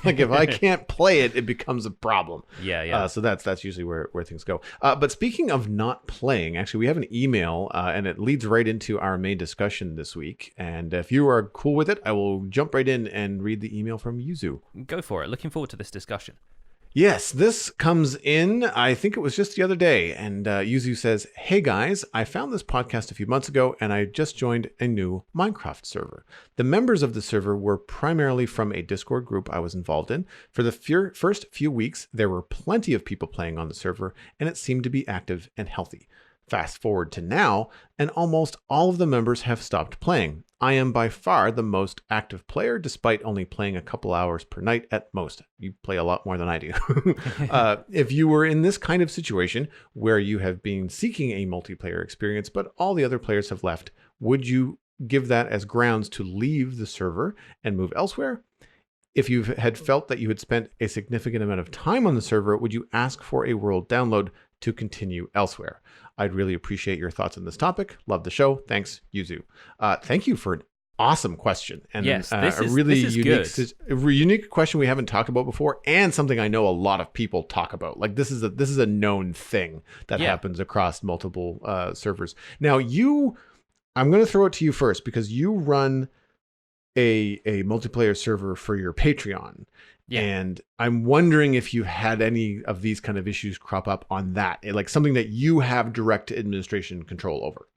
Like if I can't play it, it becomes a problem. Yeah. So that's usually where things go. But speaking of not playing, actually, we have an email, and it leads right into our main discussion this week. And if you are cool with it, I will jump right in and read the email from Yuzu. Go for it. Looking forward to this discussion. Yes, this comes in, I think it was just the other day, and Yuzu says, "Hey guys, I found this podcast a few months ago, and I just joined a new Minecraft server. The members of the server were primarily from a Discord group I was involved in. For the first few weeks, there were plenty of people playing on the server, and it seemed to be active and healthy. Fast forward to now, and almost all of the members have stopped playing. I am by far the most active player, despite only playing a couple hours per night at most. You play a lot more than I do. If you were in this kind of situation where you have been seeking a multiplayer experience, but all the other players have left, would you give that as grounds to leave the server and move elsewhere? If you had felt that you had spent a significant amount of time on the server, would you ask for a world download to continue elsewhere? I'd really appreciate your thoughts on this topic. Love the show. Thanks, Yuzu." Thank you for an awesome question. And yes, a really unique question we haven't talked about before, and something I know a lot of people talk about. Like this is a known thing that happens across multiple servers. Now, I'm going to throw it to you first because you run a multiplayer server for your Patreon. Yeah. And I'm wondering if you've had any of these kind of issues crop up on that, like something that you have direct administration control over.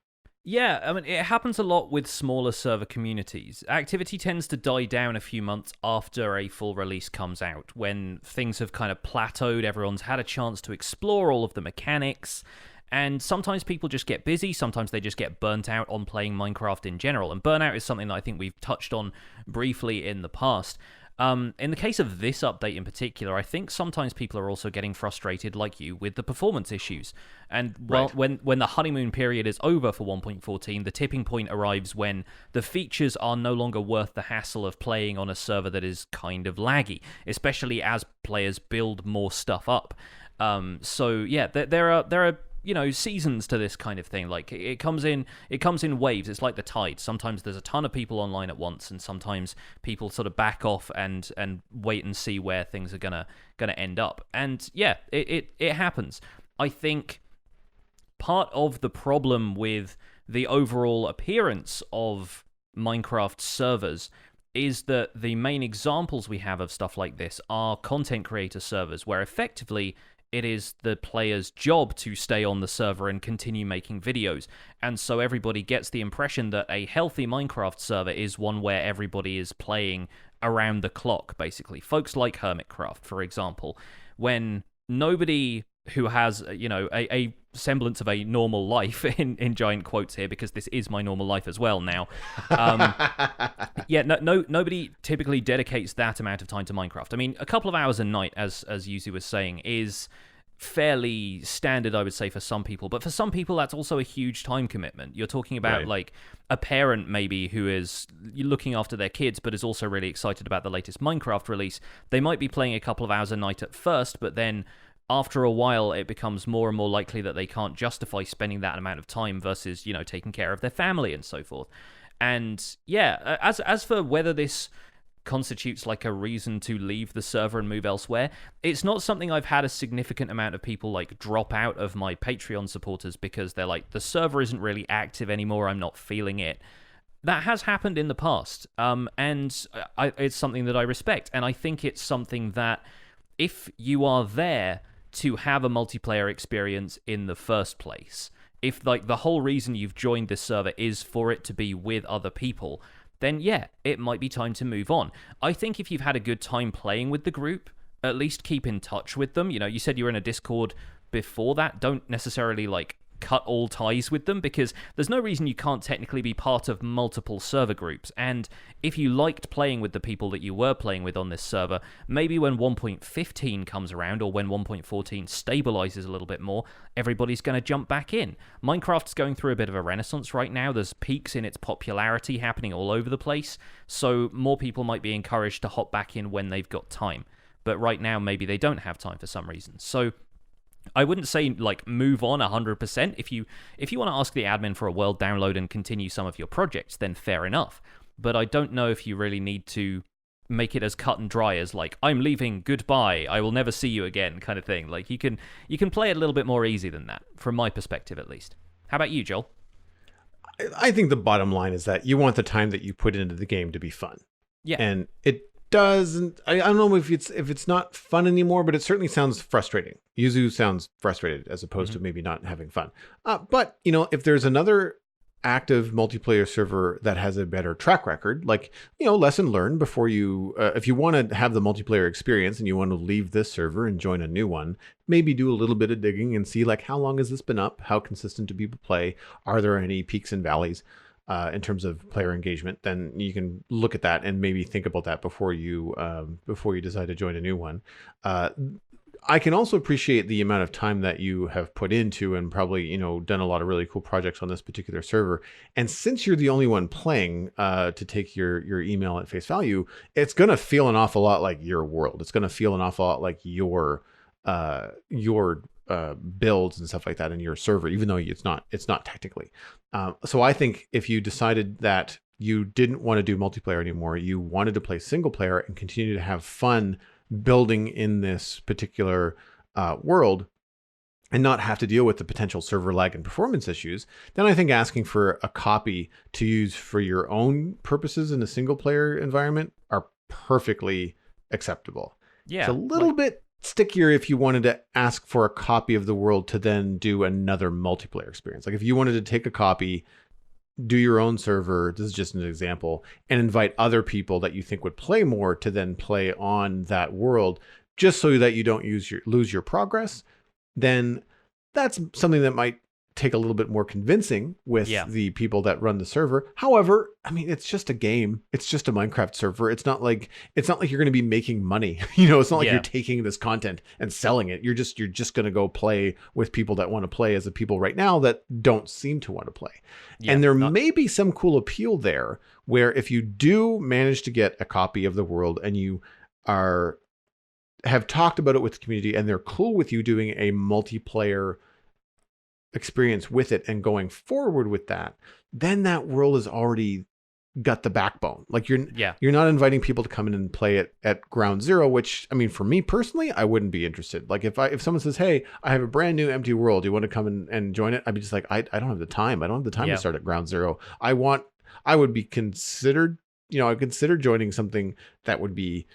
Yeah, I mean, it happens a lot with smaller server communities. Activity tends to die down a few months after a full release comes out, when things have kind of plateaued, everyone's had a chance to explore all of the mechanics, and sometimes people just get busy, sometimes they just get burnt out on playing Minecraft in general, and burnout is something that I think we've touched on briefly in the past. In the case of this update in particular, I think sometimes people are also getting frustrated, like you, with the performance issues. And when the honeymoon period is over for 1.14, the tipping point arrives when the features are no longer worth the hassle of playing on a server that is kind of laggy, especially as players build more stuff up. So yeah, there are seasons to this kind of thing. Like it comes in waves. It's like the tide. Sometimes there's a ton of people online at once, and sometimes people sort of back off and wait and see where things are gonna end up. And yeah, it happens. I think part of the problem with the overall appearance of Minecraft servers is that the main examples we have of stuff like this are content creator servers, where effectively it is the player's job to stay on the server and continue making videos. And so everybody gets the impression that a healthy Minecraft server is one where everybody is playing around the clock, basically. Folks like Hermitcraft, for example, when nobody who has, a semblance of a normal life, in giant quotes here, because this is my normal life as well now. Nobody typically dedicates that amount of time to Minecraft. I mean, a couple of hours a night, as Yuzu was saying, is fairly standard, I would say, for some people. But for some people, that's also a huge time commitment. You're talking about like a parent maybe who is looking after their kids, but is also really excited about the latest Minecraft release. They might be playing a couple of hours a night at first, but then after a while, it becomes more and more likely that they can't justify spending that amount of time versus, taking care of their family and so forth. And yeah, as for whether this constitutes like a reason to leave the server and move elsewhere, it's not something I've had a significant amount of people like drop out of my Patreon supporters because they're like, the server isn't really active anymore, I'm not feeling it. That has happened in the past, and it's something that I respect, and I think it's something that if you are there to have a multiplayer experience in the first place, if like the whole reason you've joined this server is for it to be with other people, then yeah, it might be time to move on. I think if you've had a good time playing with the group, at least keep in touch with them. You said you were in a Discord before that. Don't necessarily like cut all ties with them, because there's no reason you can't technically be part of multiple server groups. And if you liked playing with the people that you were playing with on this server, maybe when 1.15 comes around, or when 1.14 stabilizes a little bit more, everybody's going to jump back in. Minecraft's going through a bit of a renaissance right now. There's peaks in its popularity happening all over the place, so more people might be encouraged to hop back in when they've got time. But right now, maybe they don't have time for some reason. So I wouldn't say like move on 100%. If you want to ask the admin for a world download and continue some of your projects, then fair enough. But I don't know if you really need to make it as cut and dry as like, I'm leaving, goodbye, I will never see you again kind of thing. Like you can play it a little bit more easy than that, from my perspective at least. How about you, Joel? I think the bottom line is that you want the time that you put into the game to be fun. Yeah. And it doesn't, I don't know if it's not fun anymore, but it certainly sounds frustrating. Yuzu sounds frustrated as opposed to maybe not having fun. But if there's another active multiplayer server that has a better track record, like, lesson learned before you, if you want to have the multiplayer experience and you want to leave this server and join a new one, maybe do a little bit of digging and see like, how long has this been up? How consistent do people play? Are there any peaks and valleys in terms of player engagement? Then you can look at that and maybe think about that before you decide to join a new one. I can also appreciate the amount of time that you have put into and probably, done a lot of really cool projects on this particular server. And since you're the only one playing, to take your email at face value, it's going to feel an awful lot like your world. It's going to feel an awful lot like your builds and stuff like that in your server, even though it's not technically. So I think if you decided that you didn't want to do multiplayer anymore, you wanted to play single player and continue to have fun building in this particular world and not have to deal with the potential server lag and performance issues, then I think asking for a copy to use for your own purposes in a single player environment are perfectly acceptable. Yeah. It's a little bit stickier if you wanted to ask for a copy of the world to then do another multiplayer experience. Like if you wanted to take a copy, do your own server, this is just an example, and invite other people that you think would play more to then play on that world, just so that you don't lose your progress, then that's something that might take a little bit more convincing with the people that run the server. However, I mean, it's just a game. It's just a Minecraft server. It's not like you're going to be making money. It's not like you're taking this content and selling it. You're just going to go play with people that want to play as the people right now that don't seem to want to play. And there may be some cool appeal there where if you do manage to get a copy of the world and you have talked about it with the community and they're cool with you doing a multiplayer experience with it and going forward with that, then that world has already got the backbone. Like you're not inviting people to come in and play it at ground zero, which, I mean, for me personally, I wouldn't be interested. Like if someone says, hey, I have a brand new empty world, do you want to come and join it? I'd be just like, I don't have the time. I don't have the time to start at ground zero. I would be considered, I'd consider joining something that would be,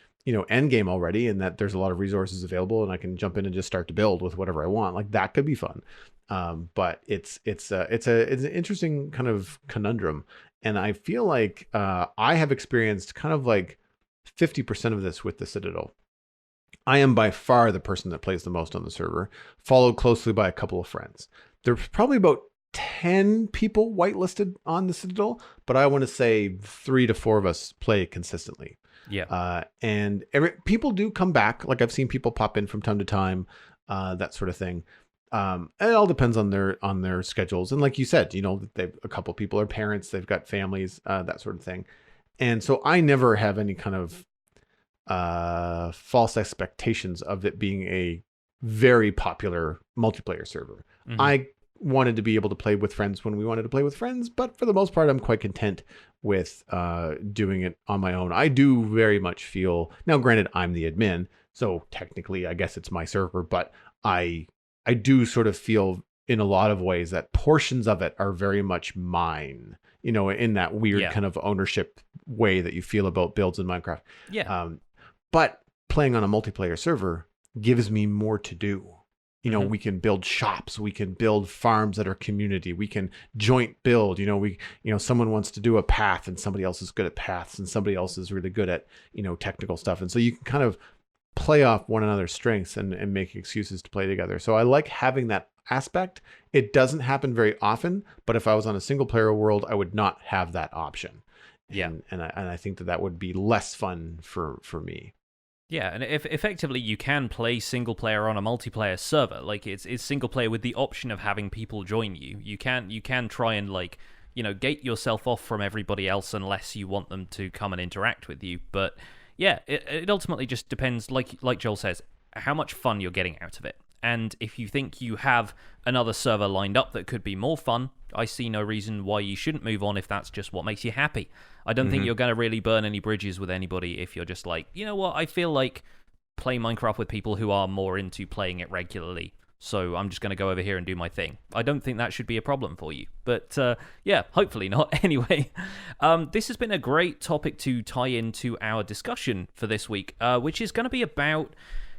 end game already, and that there's a lot of resources available, and I can jump in and just start to build with whatever I want. Like that could be fun. But it's an interesting kind of conundrum, and I feel like I have experienced kind of like 50% of this with the Citadel. I am by far the person that plays the most on the server, followed closely by a couple of friends. There's probably about 10 people whitelisted on the Citadel, but I want to say 3 to 4 of us play consistently. Yeah. And people do come back. Like I've seen people pop in from time to time, that sort of thing. It all depends on their schedules. And like you said, a couple of people are parents, they've got families, that sort of thing. And so I never have any kind of false expectations of it being a very popular multiplayer server. Mm-hmm. I wanted to be able to play with friends when we wanted to play with friends, but for the most part, I'm quite content with doing it on my own. I do very much feel, now granted, I'm the admin, so technically I guess it's my server, but I do sort of feel in a lot of ways that portions of it are very much mine, in that weird kind of ownership way that you feel about builds in Minecraft. Yeah. But playing on a multiplayer server gives me more to do. We can build shops, we can build farms that are community, we can joint build, someone wants to do a path and somebody else is good at paths and somebody else is really good at, technical stuff. And so you can kind of play off one another's strengths and make excuses to play together. So I like having that aspect. It doesn't happen very often, but if I was on a single player world, I would not have that option. Yeah. And I think that would be less fun for me. Yeah, and if effectively you can play single player on a multiplayer server, like it's single player with the option of having people join you. You can try and gate yourself off from everybody else unless you want them to come and interact with you. But yeah, it ultimately just depends, like Joel says, how much fun you're getting out of it. And if you think you have another server lined up that could be more fun, I see no reason why you shouldn't move on if that's just what makes you happy. I don't think you're going to really burn any bridges with anybody if you're just like, you know what, I feel like playing Minecraft with people who are more into playing it regularly, so I'm just going to go over here and do my thing. I don't think that should be a problem for you. But yeah, hopefully not. Anyway, this has been a great topic to tie into our discussion for this week, which is going to be about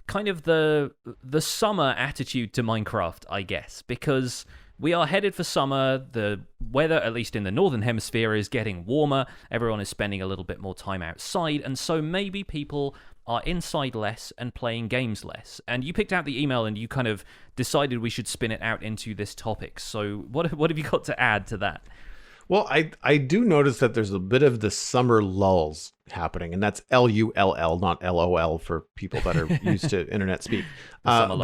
kind of the summer attitude to Minecraft, I guess, because we are headed for summer. The weather, at least in the northern hemisphere, is getting warmer. Everyone is spending a little bit more time outside, and so maybe people are inside less and playing games less. And you picked out the email and you kind of decided we should spin it out into this topic. So what have you got to add to that? Well, I do notice that there's a bit of the summer lulls happening, and that's LULL, not LOL for people that are used to internet speak. I'm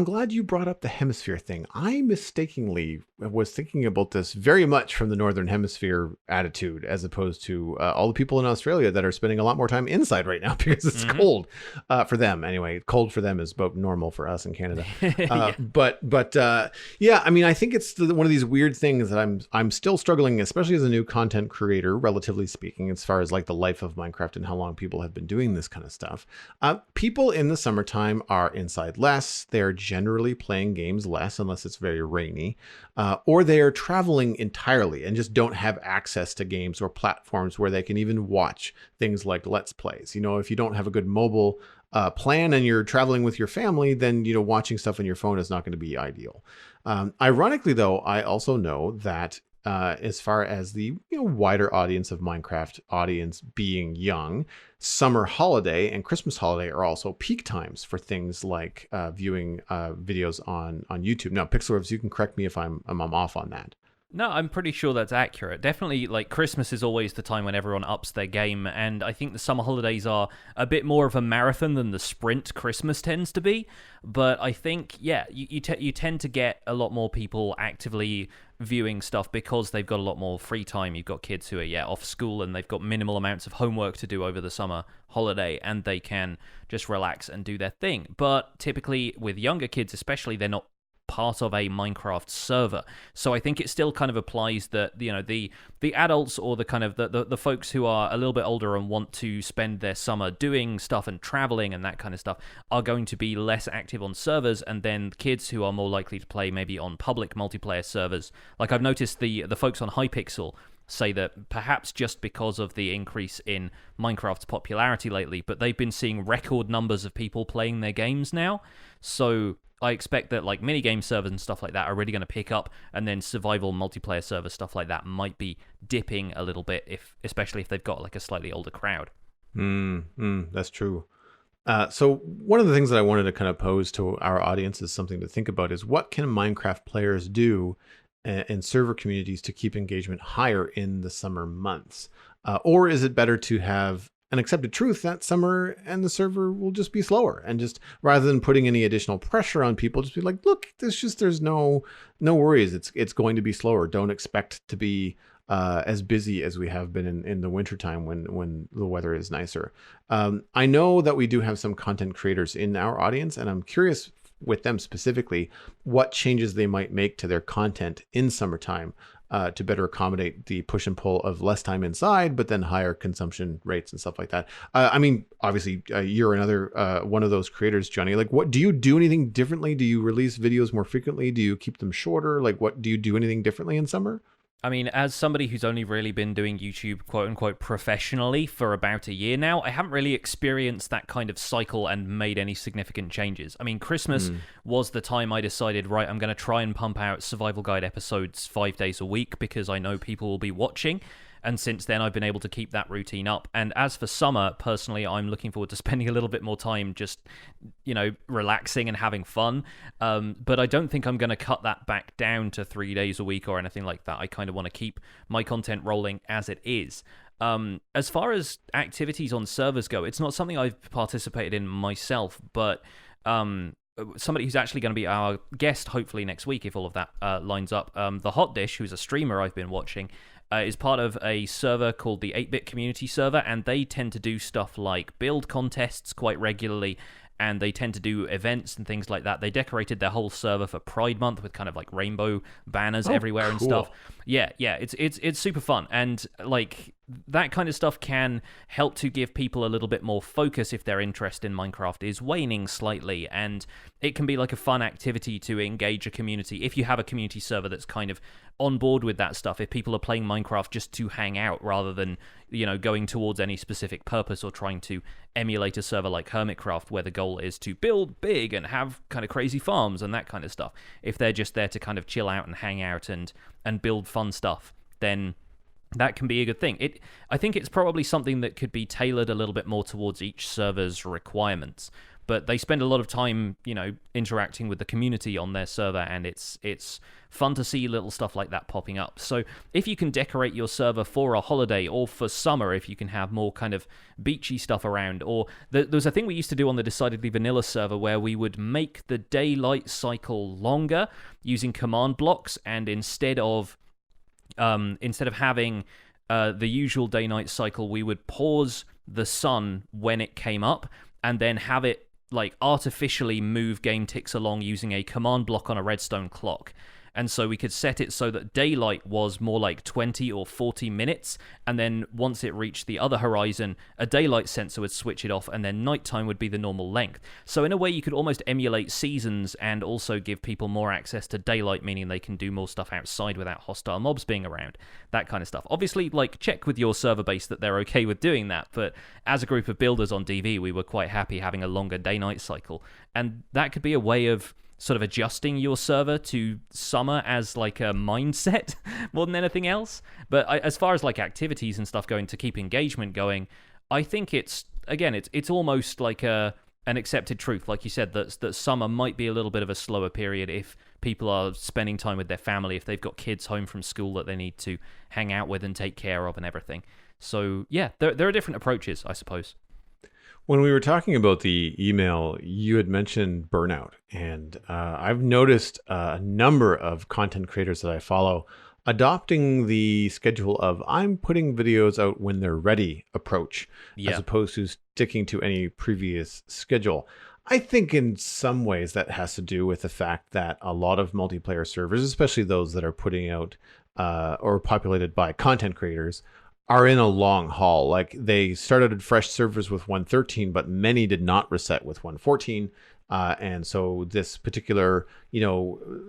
glad you brought up the hemisphere thing. I mistakenly was thinking about this very much from the northern hemisphere attitude, as opposed to all the people in Australia that are spending a lot more time inside right now because it's cold for them. Anyway, cold for them is about normal for us in Canada. Yeah, I mean, I think it's one of these weird things that I'm still struggling, especially as a new content creator, relatively speaking, as far as like the life of Minecraft and how long people have been doing this kind of stuff. People in the summertime are inside less. They're generally playing games less unless it's very rainy, or they are traveling entirely and just don't have access to games or platforms where they can even watch things like Let's Plays. If you don't have a good mobile plan and you're traveling with your family, then watching stuff on your phone is not going to be ideal. Ironically, though, I also know that as far as the wider audience of Minecraft audience being young, summer holiday and Christmas holiday are also peak times for things like viewing videos on YouTube. Now, Pixelorves, you can correct me if I'm off on that. No, I'm pretty sure that's accurate. Definitely, like, Christmas is always the time when everyone ups their game, and I think the summer holidays are a bit more of a marathon than the sprint Christmas tends to be. But I think, yeah, you tend to get a lot more people actively viewing stuff because they've got a lot more free time. You've got kids who are, off school, and they've got minimal amounts of homework to do over the summer holiday, and they can just relax and do their thing. But typically, with younger kids especially, they're not part of a Minecraft server, so I think it still kind of applies that the adults or the kind of the folks who are a little bit older and want to spend their summer doing stuff and traveling and that kind of stuff are going to be less active on servers, and then kids who are more likely to play maybe on public multiplayer servers. Like I've noticed the folks on Hypixel say that perhaps just because of the increase in Minecraft's popularity lately, but they've been seeing record numbers of people playing their games now. So I expect that like minigame servers and stuff like that are really going to pick up, and then survival multiplayer server stuff like that might be dipping a little bit, especially if they've got like a slightly older crowd. That's true. So one of the things that I wanted to kind of pose to our audience is something to think about is what can Minecraft players do in server communities to keep engagement higher in the summer months? Or is it better to have an accepted truth that summer and the server will just be slower, and just rather than putting any additional pressure on people, just be like, look, there's no worries. It's going to be slower. Don't expect to be as busy as we have been in the wintertime when the weather is nicer. I know that we do have some content creators in our audience, and I'm curious with them specifically what changes they might make to their content in summertime to better accommodate the push and pull of less time inside, but then higher consumption rates and stuff like that. I mean, obviously, you're another one of those creators, Jonny. Like, what do you do anything differently? Do you release videos more frequently? Do you keep them shorter? Like, what do you do anything differently in summer? I mean, as somebody who's only really been doing YouTube, quote unquote, professionally for about a year now, I haven't really experienced that kind of cycle and made any significant changes. I mean, Christmas was the time I decided, right, I'm going to try and pump out Survival Guide episodes 5 days a week because I know people will be watching. And since then, I've been able to keep that routine up. And as for summer, personally, I'm looking forward to spending a little bit more time just, relaxing and having fun. But I don't think I'm going to cut that back down to 3 days a week or anything like that. I kind of want to keep my content rolling as it is. As far as activities on servers go, it's not something I've participated in myself, but somebody who's actually going to be our guest, hopefully next week, if all of that lines up, the Hot Dish, who's a streamer I've been watching, is part of a server called the 8-Bit Community Server, and they tend to do stuff like build contests quite regularly, and they tend to do events and things like that. They decorated their whole server for Pride Month with kind of like rainbow banners everywhere and stuff. Yeah, it's super fun, and like that kind of stuff can help to give people a little bit more focus if their interest in Minecraft is waning slightly, and it can be like a fun activity to engage a community if you have a community server that's kind of on board with that stuff. If people are playing Minecraft just to hang out rather than going towards any specific purpose or trying to emulate a server like Hermitcraft where the goal is to build big and have kind of crazy farms and that kind of stuff, if they're just there to kind of chill out and hang out and build fun stuff, then that can be a good thing. I think it's probably something that could be tailored a little bit more towards each server's requirements. But they spend a lot of time, interacting with the community on their server, and it's fun to see little stuff like that popping up. So if you can decorate your server for a holiday or for summer, if you can have more kind of beachy stuff around, or there's a thing we used to do on the Decidedly Vanilla server where we would make the daylight cycle longer using command blocks, and instead of having the usual day-night cycle, we would pause the sun when it came up and then have it like artificially move game ticks along using a command block on a redstone clock. And so we could set it so that daylight was more like 20 or 40 minutes, and then once it reached the other horizon, a daylight sensor would switch it off, and then nighttime would be the normal length. So in a way, you could almost emulate seasons and also give people more access to daylight, meaning they can do more stuff outside without hostile mobs being around, that kind of stuff. Obviously, like, check with your server base that they're okay with doing that, but as a group of builders on DV, we were quite happy having a longer day-night cycle, and that could be a way of sort of adjusting your server to summer as like a mindset more than anything else. But as far as like activities and stuff going to keep engagement going, I think it's almost like an accepted truth, like you said, that summer might be a little bit of a slower period if people are spending time with their family, if they've got kids home from school that they need to hang out with and take care of and everything. So yeah, there are different approaches, I suppose. When we were talking about the email, you had mentioned burnout, and I've noticed a number of content creators that I follow adopting the schedule of I'm putting videos out when they're ready approach, as opposed to sticking to any previous schedule. I think in some ways that has to do with the fact that a lot of multiplayer servers, especially those that are putting out or populated by content creators, are in a long haul. Like, they started fresh servers with 1.13, but many did not reset with 1.14. And so this particular,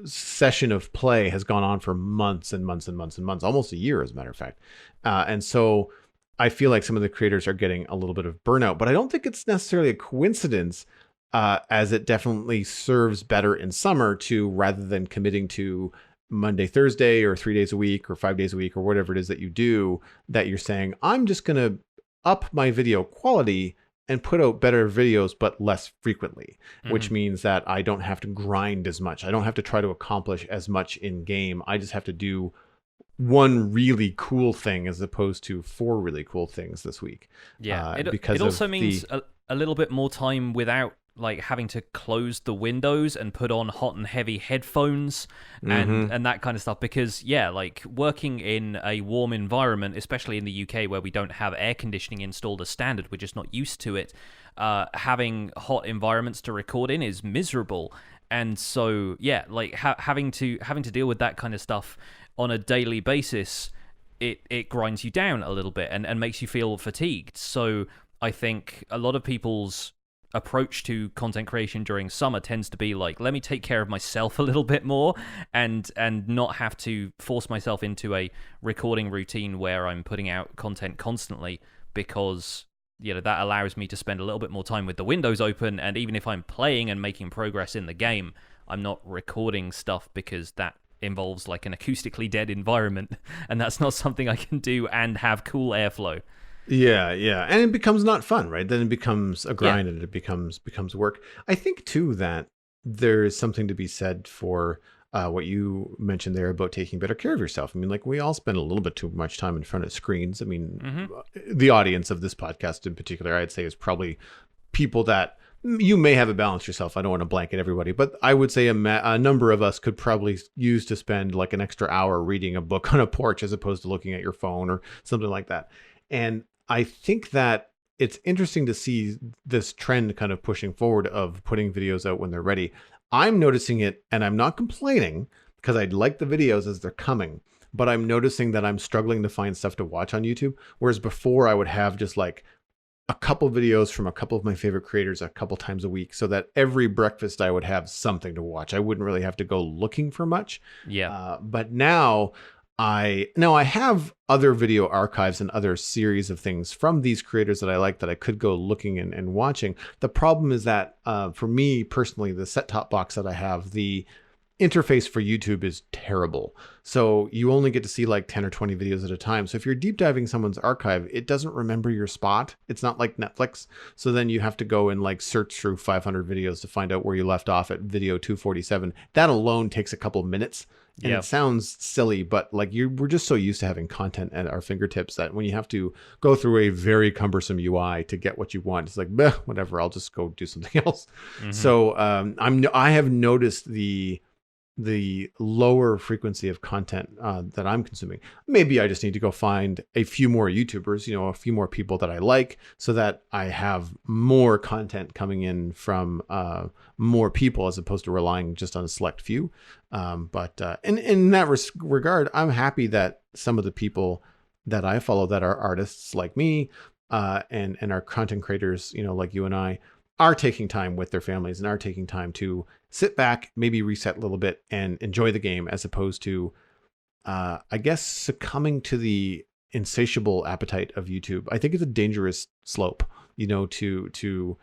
session of play has gone on for months and months and months and months, almost a year, as a matter of fact. And so I feel like some of the creators are getting a little bit of burnout, but I don't think it's necessarily a coincidence, as it definitely serves better in summer to, rather than committing to Monday, Thursday, or 3 days a week or 5 days a week or whatever it is that you do, that you're saying, I'm just going to up my video quality and put out better videos, but less frequently, which means that I don't have to grind as much. I don't have to try to accomplish as much in game. I just have to do one really cool thing as opposed to 4 really cool things this week. Yeah, it also means a little bit more time without like having to close the windows and put on hot and heavy headphones and that kind of stuff, because like working in a warm environment, especially in the UK where we don't have air conditioning installed as standard, we're just not used to it, having hot environments to record in is miserable. And so like having to deal with that kind of stuff on a daily basis, it grinds you down a little bit and makes you feel fatigued. So I think a lot of people's approach to content creation during summer tends to be like, let me take care of myself a little bit more and not have to force myself into a recording routine where I'm putting out content constantly, because that allows me to spend a little bit more time with the windows open, and even if I'm playing and making progress in the game, I'm not recording stuff because that involves like an acoustically dead environment, and that's not something I can do and have cool airflow. Yeah, and it becomes not fun, right? Then it becomes a grind, and it becomes work. I think too that there's something to be said for what you mentioned there about taking better care of yourself. I mean, like, we all spend a little bit too much time in front of screens. I mean, the audience of this podcast in particular, I'd say, is probably people that you may have a balance yourself. I don't want to blanket everybody, but I would say a number of us could probably use to spend like an extra hour reading a book on a porch as opposed to looking at your phone or something like that. And I think that it's interesting to see this trend kind of pushing forward of putting videos out when they're ready. I'm noticing it, and I'm not complaining because I like the videos as they're coming, but I'm noticing that I'm struggling to find stuff to watch on YouTube. Whereas before I would have just like a couple videos from a couple of my favorite creators a couple times a week, so that every breakfast I would have something to watch. I wouldn't really have to go looking for much. But now I have other video archives and other series of things from these creators that I like that I could go looking and watching. The problem is that for me personally, the set-top box that I have, the interface for YouTube is terrible. So you only get to see like 10 or 20 videos at a time. So if you're deep diving someone's archive, it doesn't remember your spot. It's not like Netflix. So then you have to go and like search through 500 videos to find out where you left off at video 247. That alone takes a couple of minutes. And it sounds silly, but like we're just so used to having content at our fingertips that when you have to go through a very cumbersome UI to get what you want, it's like, whatever, I'll just go do something else. So I have noticed the lower frequency of content that I'm consuming. Maybe I just need to go find a few more YouTubers, a few more people that I like, so that I have more content coming in from more people as opposed to relying just on a select few. But in that regard, I'm happy that some of the people that I follow that are artists like me and are content creators, like you and I, are taking time with their families and are taking time to sit back, maybe reset a little bit and enjoy the game, as opposed to, I guess, succumbing to the insatiable appetite of YouTube. I think it's a dangerous slope, to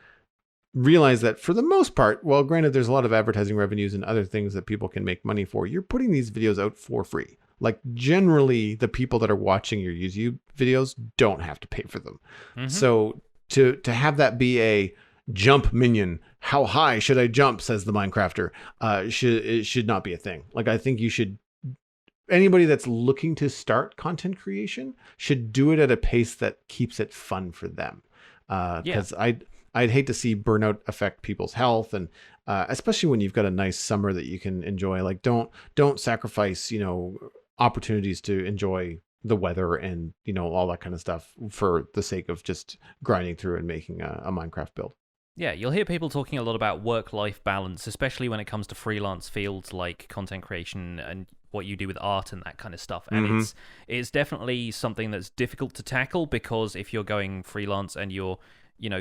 realize that for the most part, well, granted, there's a lot of advertising revenues and other things that people can make money for. You're putting these videos out for free. Like, generally, the people that are watching your YouTube videos don't have to pay for them. So to have that be a jump minion, how high should I jump, says the Minecrafter, it should not be a thing. Like, I think anybody that's looking to start content creation should do it at a pace that keeps it fun for them. Because I'd hate to see burnout affect people's health, and especially when you've got a nice summer that you can enjoy. Like, don't sacrifice, opportunities to enjoy the weather and, all that kind of stuff for the sake of just grinding through and making a Minecraft build. Yeah, you'll hear people talking a lot about work-life balance, especially when it comes to freelance fields like content creation and what you do with art and that kind of stuff. And it's definitely something that's difficult to tackle, because if you're going freelance and you're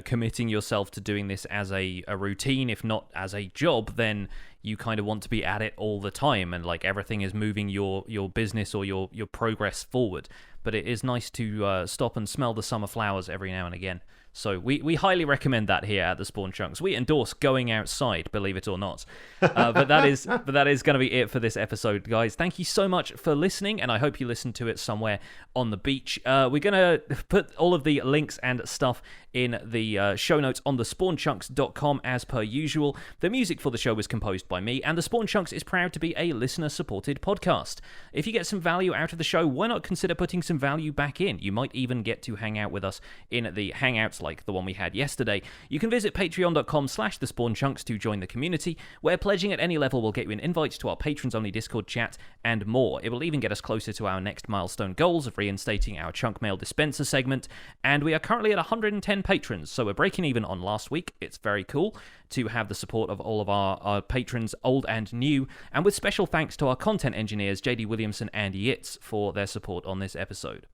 committing yourself to doing this as a routine, if not as a job, then you kind of want to be at it all the time, and like everything is moving your business or your progress forward. But it is nice to stop and smell the summer flowers every now and again. So we highly recommend that here at the Spawn Chunks. We endorse going outside, believe it or not. But that is going to be it for this episode, guys. Thank you so much for listening, and I hope you listened to it somewhere on the beach. We're going to put all of the links and stuff in the show notes on thespawnchunks.com as per usual. The music for the show was composed by me, and the Spawn Chunks is proud to be a listener-supported podcast. If you get some value out of the show, why not consider putting some value back in? You might even get to hang out with us in the Hangouts like the one we had yesterday. You can visit patreon.com/thespawnchunks to join the community, where pledging at any level will get you an invite to our patrons-only Discord chat and more. It will even get us closer to our next milestone goals of reinstating our Chunk Mail dispenser segment, and we are currently at 110 patrons, so we're breaking even on last week. It's very cool to have the support of all of our patrons, old and new, and with special thanks to our content engineers, JD Williamson and Yitz, for their support on this episode.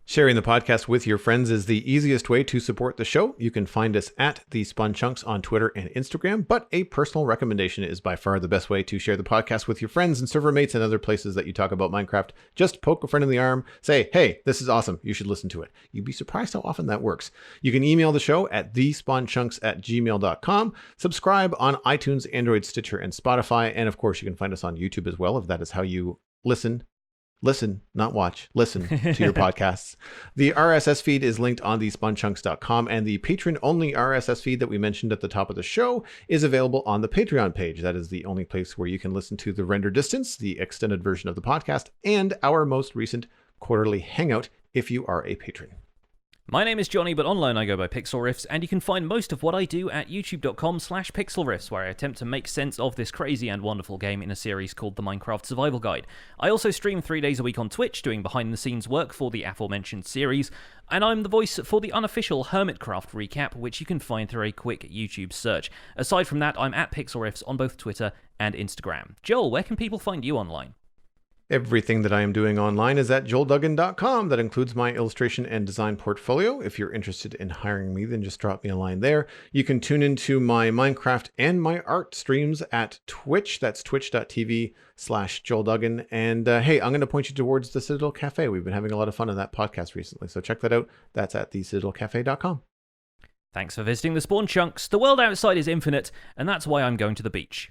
Sharing the podcast with your friends is the easiest way to support the show. You can find us at The Spawn Chunks on Twitter and Instagram, but a personal recommendation is by far the best way to share the podcast with your friends and server mates and other places that you talk about Minecraft. Just poke a friend in the arm, say, hey, this is awesome, you should listen to it. You'd be surprised how often that works. You can email the show at thespawnchunks@gmail.com, subscribe on iTunes, Android, Stitcher, and Spotify, and of course you can find us on YouTube as well if that is how you listen, not watch, listen to your podcasts. The RSS feed is linked on thespawnchunks.com, and the patron-only RSS feed that we mentioned at the top of the show is available on the Patreon page. That is the only place where you can listen to the render distance, the extended version of the podcast, and our most recent quarterly hangout if you are a patron. My name is Jonny, but online I go by Pixel Riffs, and you can find most of what I do at youtube.com/pixelriffs, where I attempt to make sense of this crazy and wonderful game in a series called the Minecraft Survival Guide. I also stream 3 days a week on Twitch, doing behind-the-scenes work for the aforementioned series, and I'm the voice for the unofficial Hermitcraft recap, which you can find through a quick YouTube search. Aside from that, I'm at Pixel Riffs on both Twitter and Instagram. Joel, where can people find you online? Everything that I am doing online is at joelduggan.com. That includes my illustration and design portfolio. If you're interested in hiring me, then just drop me a line there. You can tune into my Minecraft and my art streams at Twitch. That's twitch.tv/joelduggan. And hey, I'm going to point you towards the Citadel Cafe. We've been having a lot of fun on that podcast recently, so check that out. That's at thecitadelcafe.com. Thanks for visiting the Spawn Chunks. The world outside is infinite, and that's why I'm going to the beach.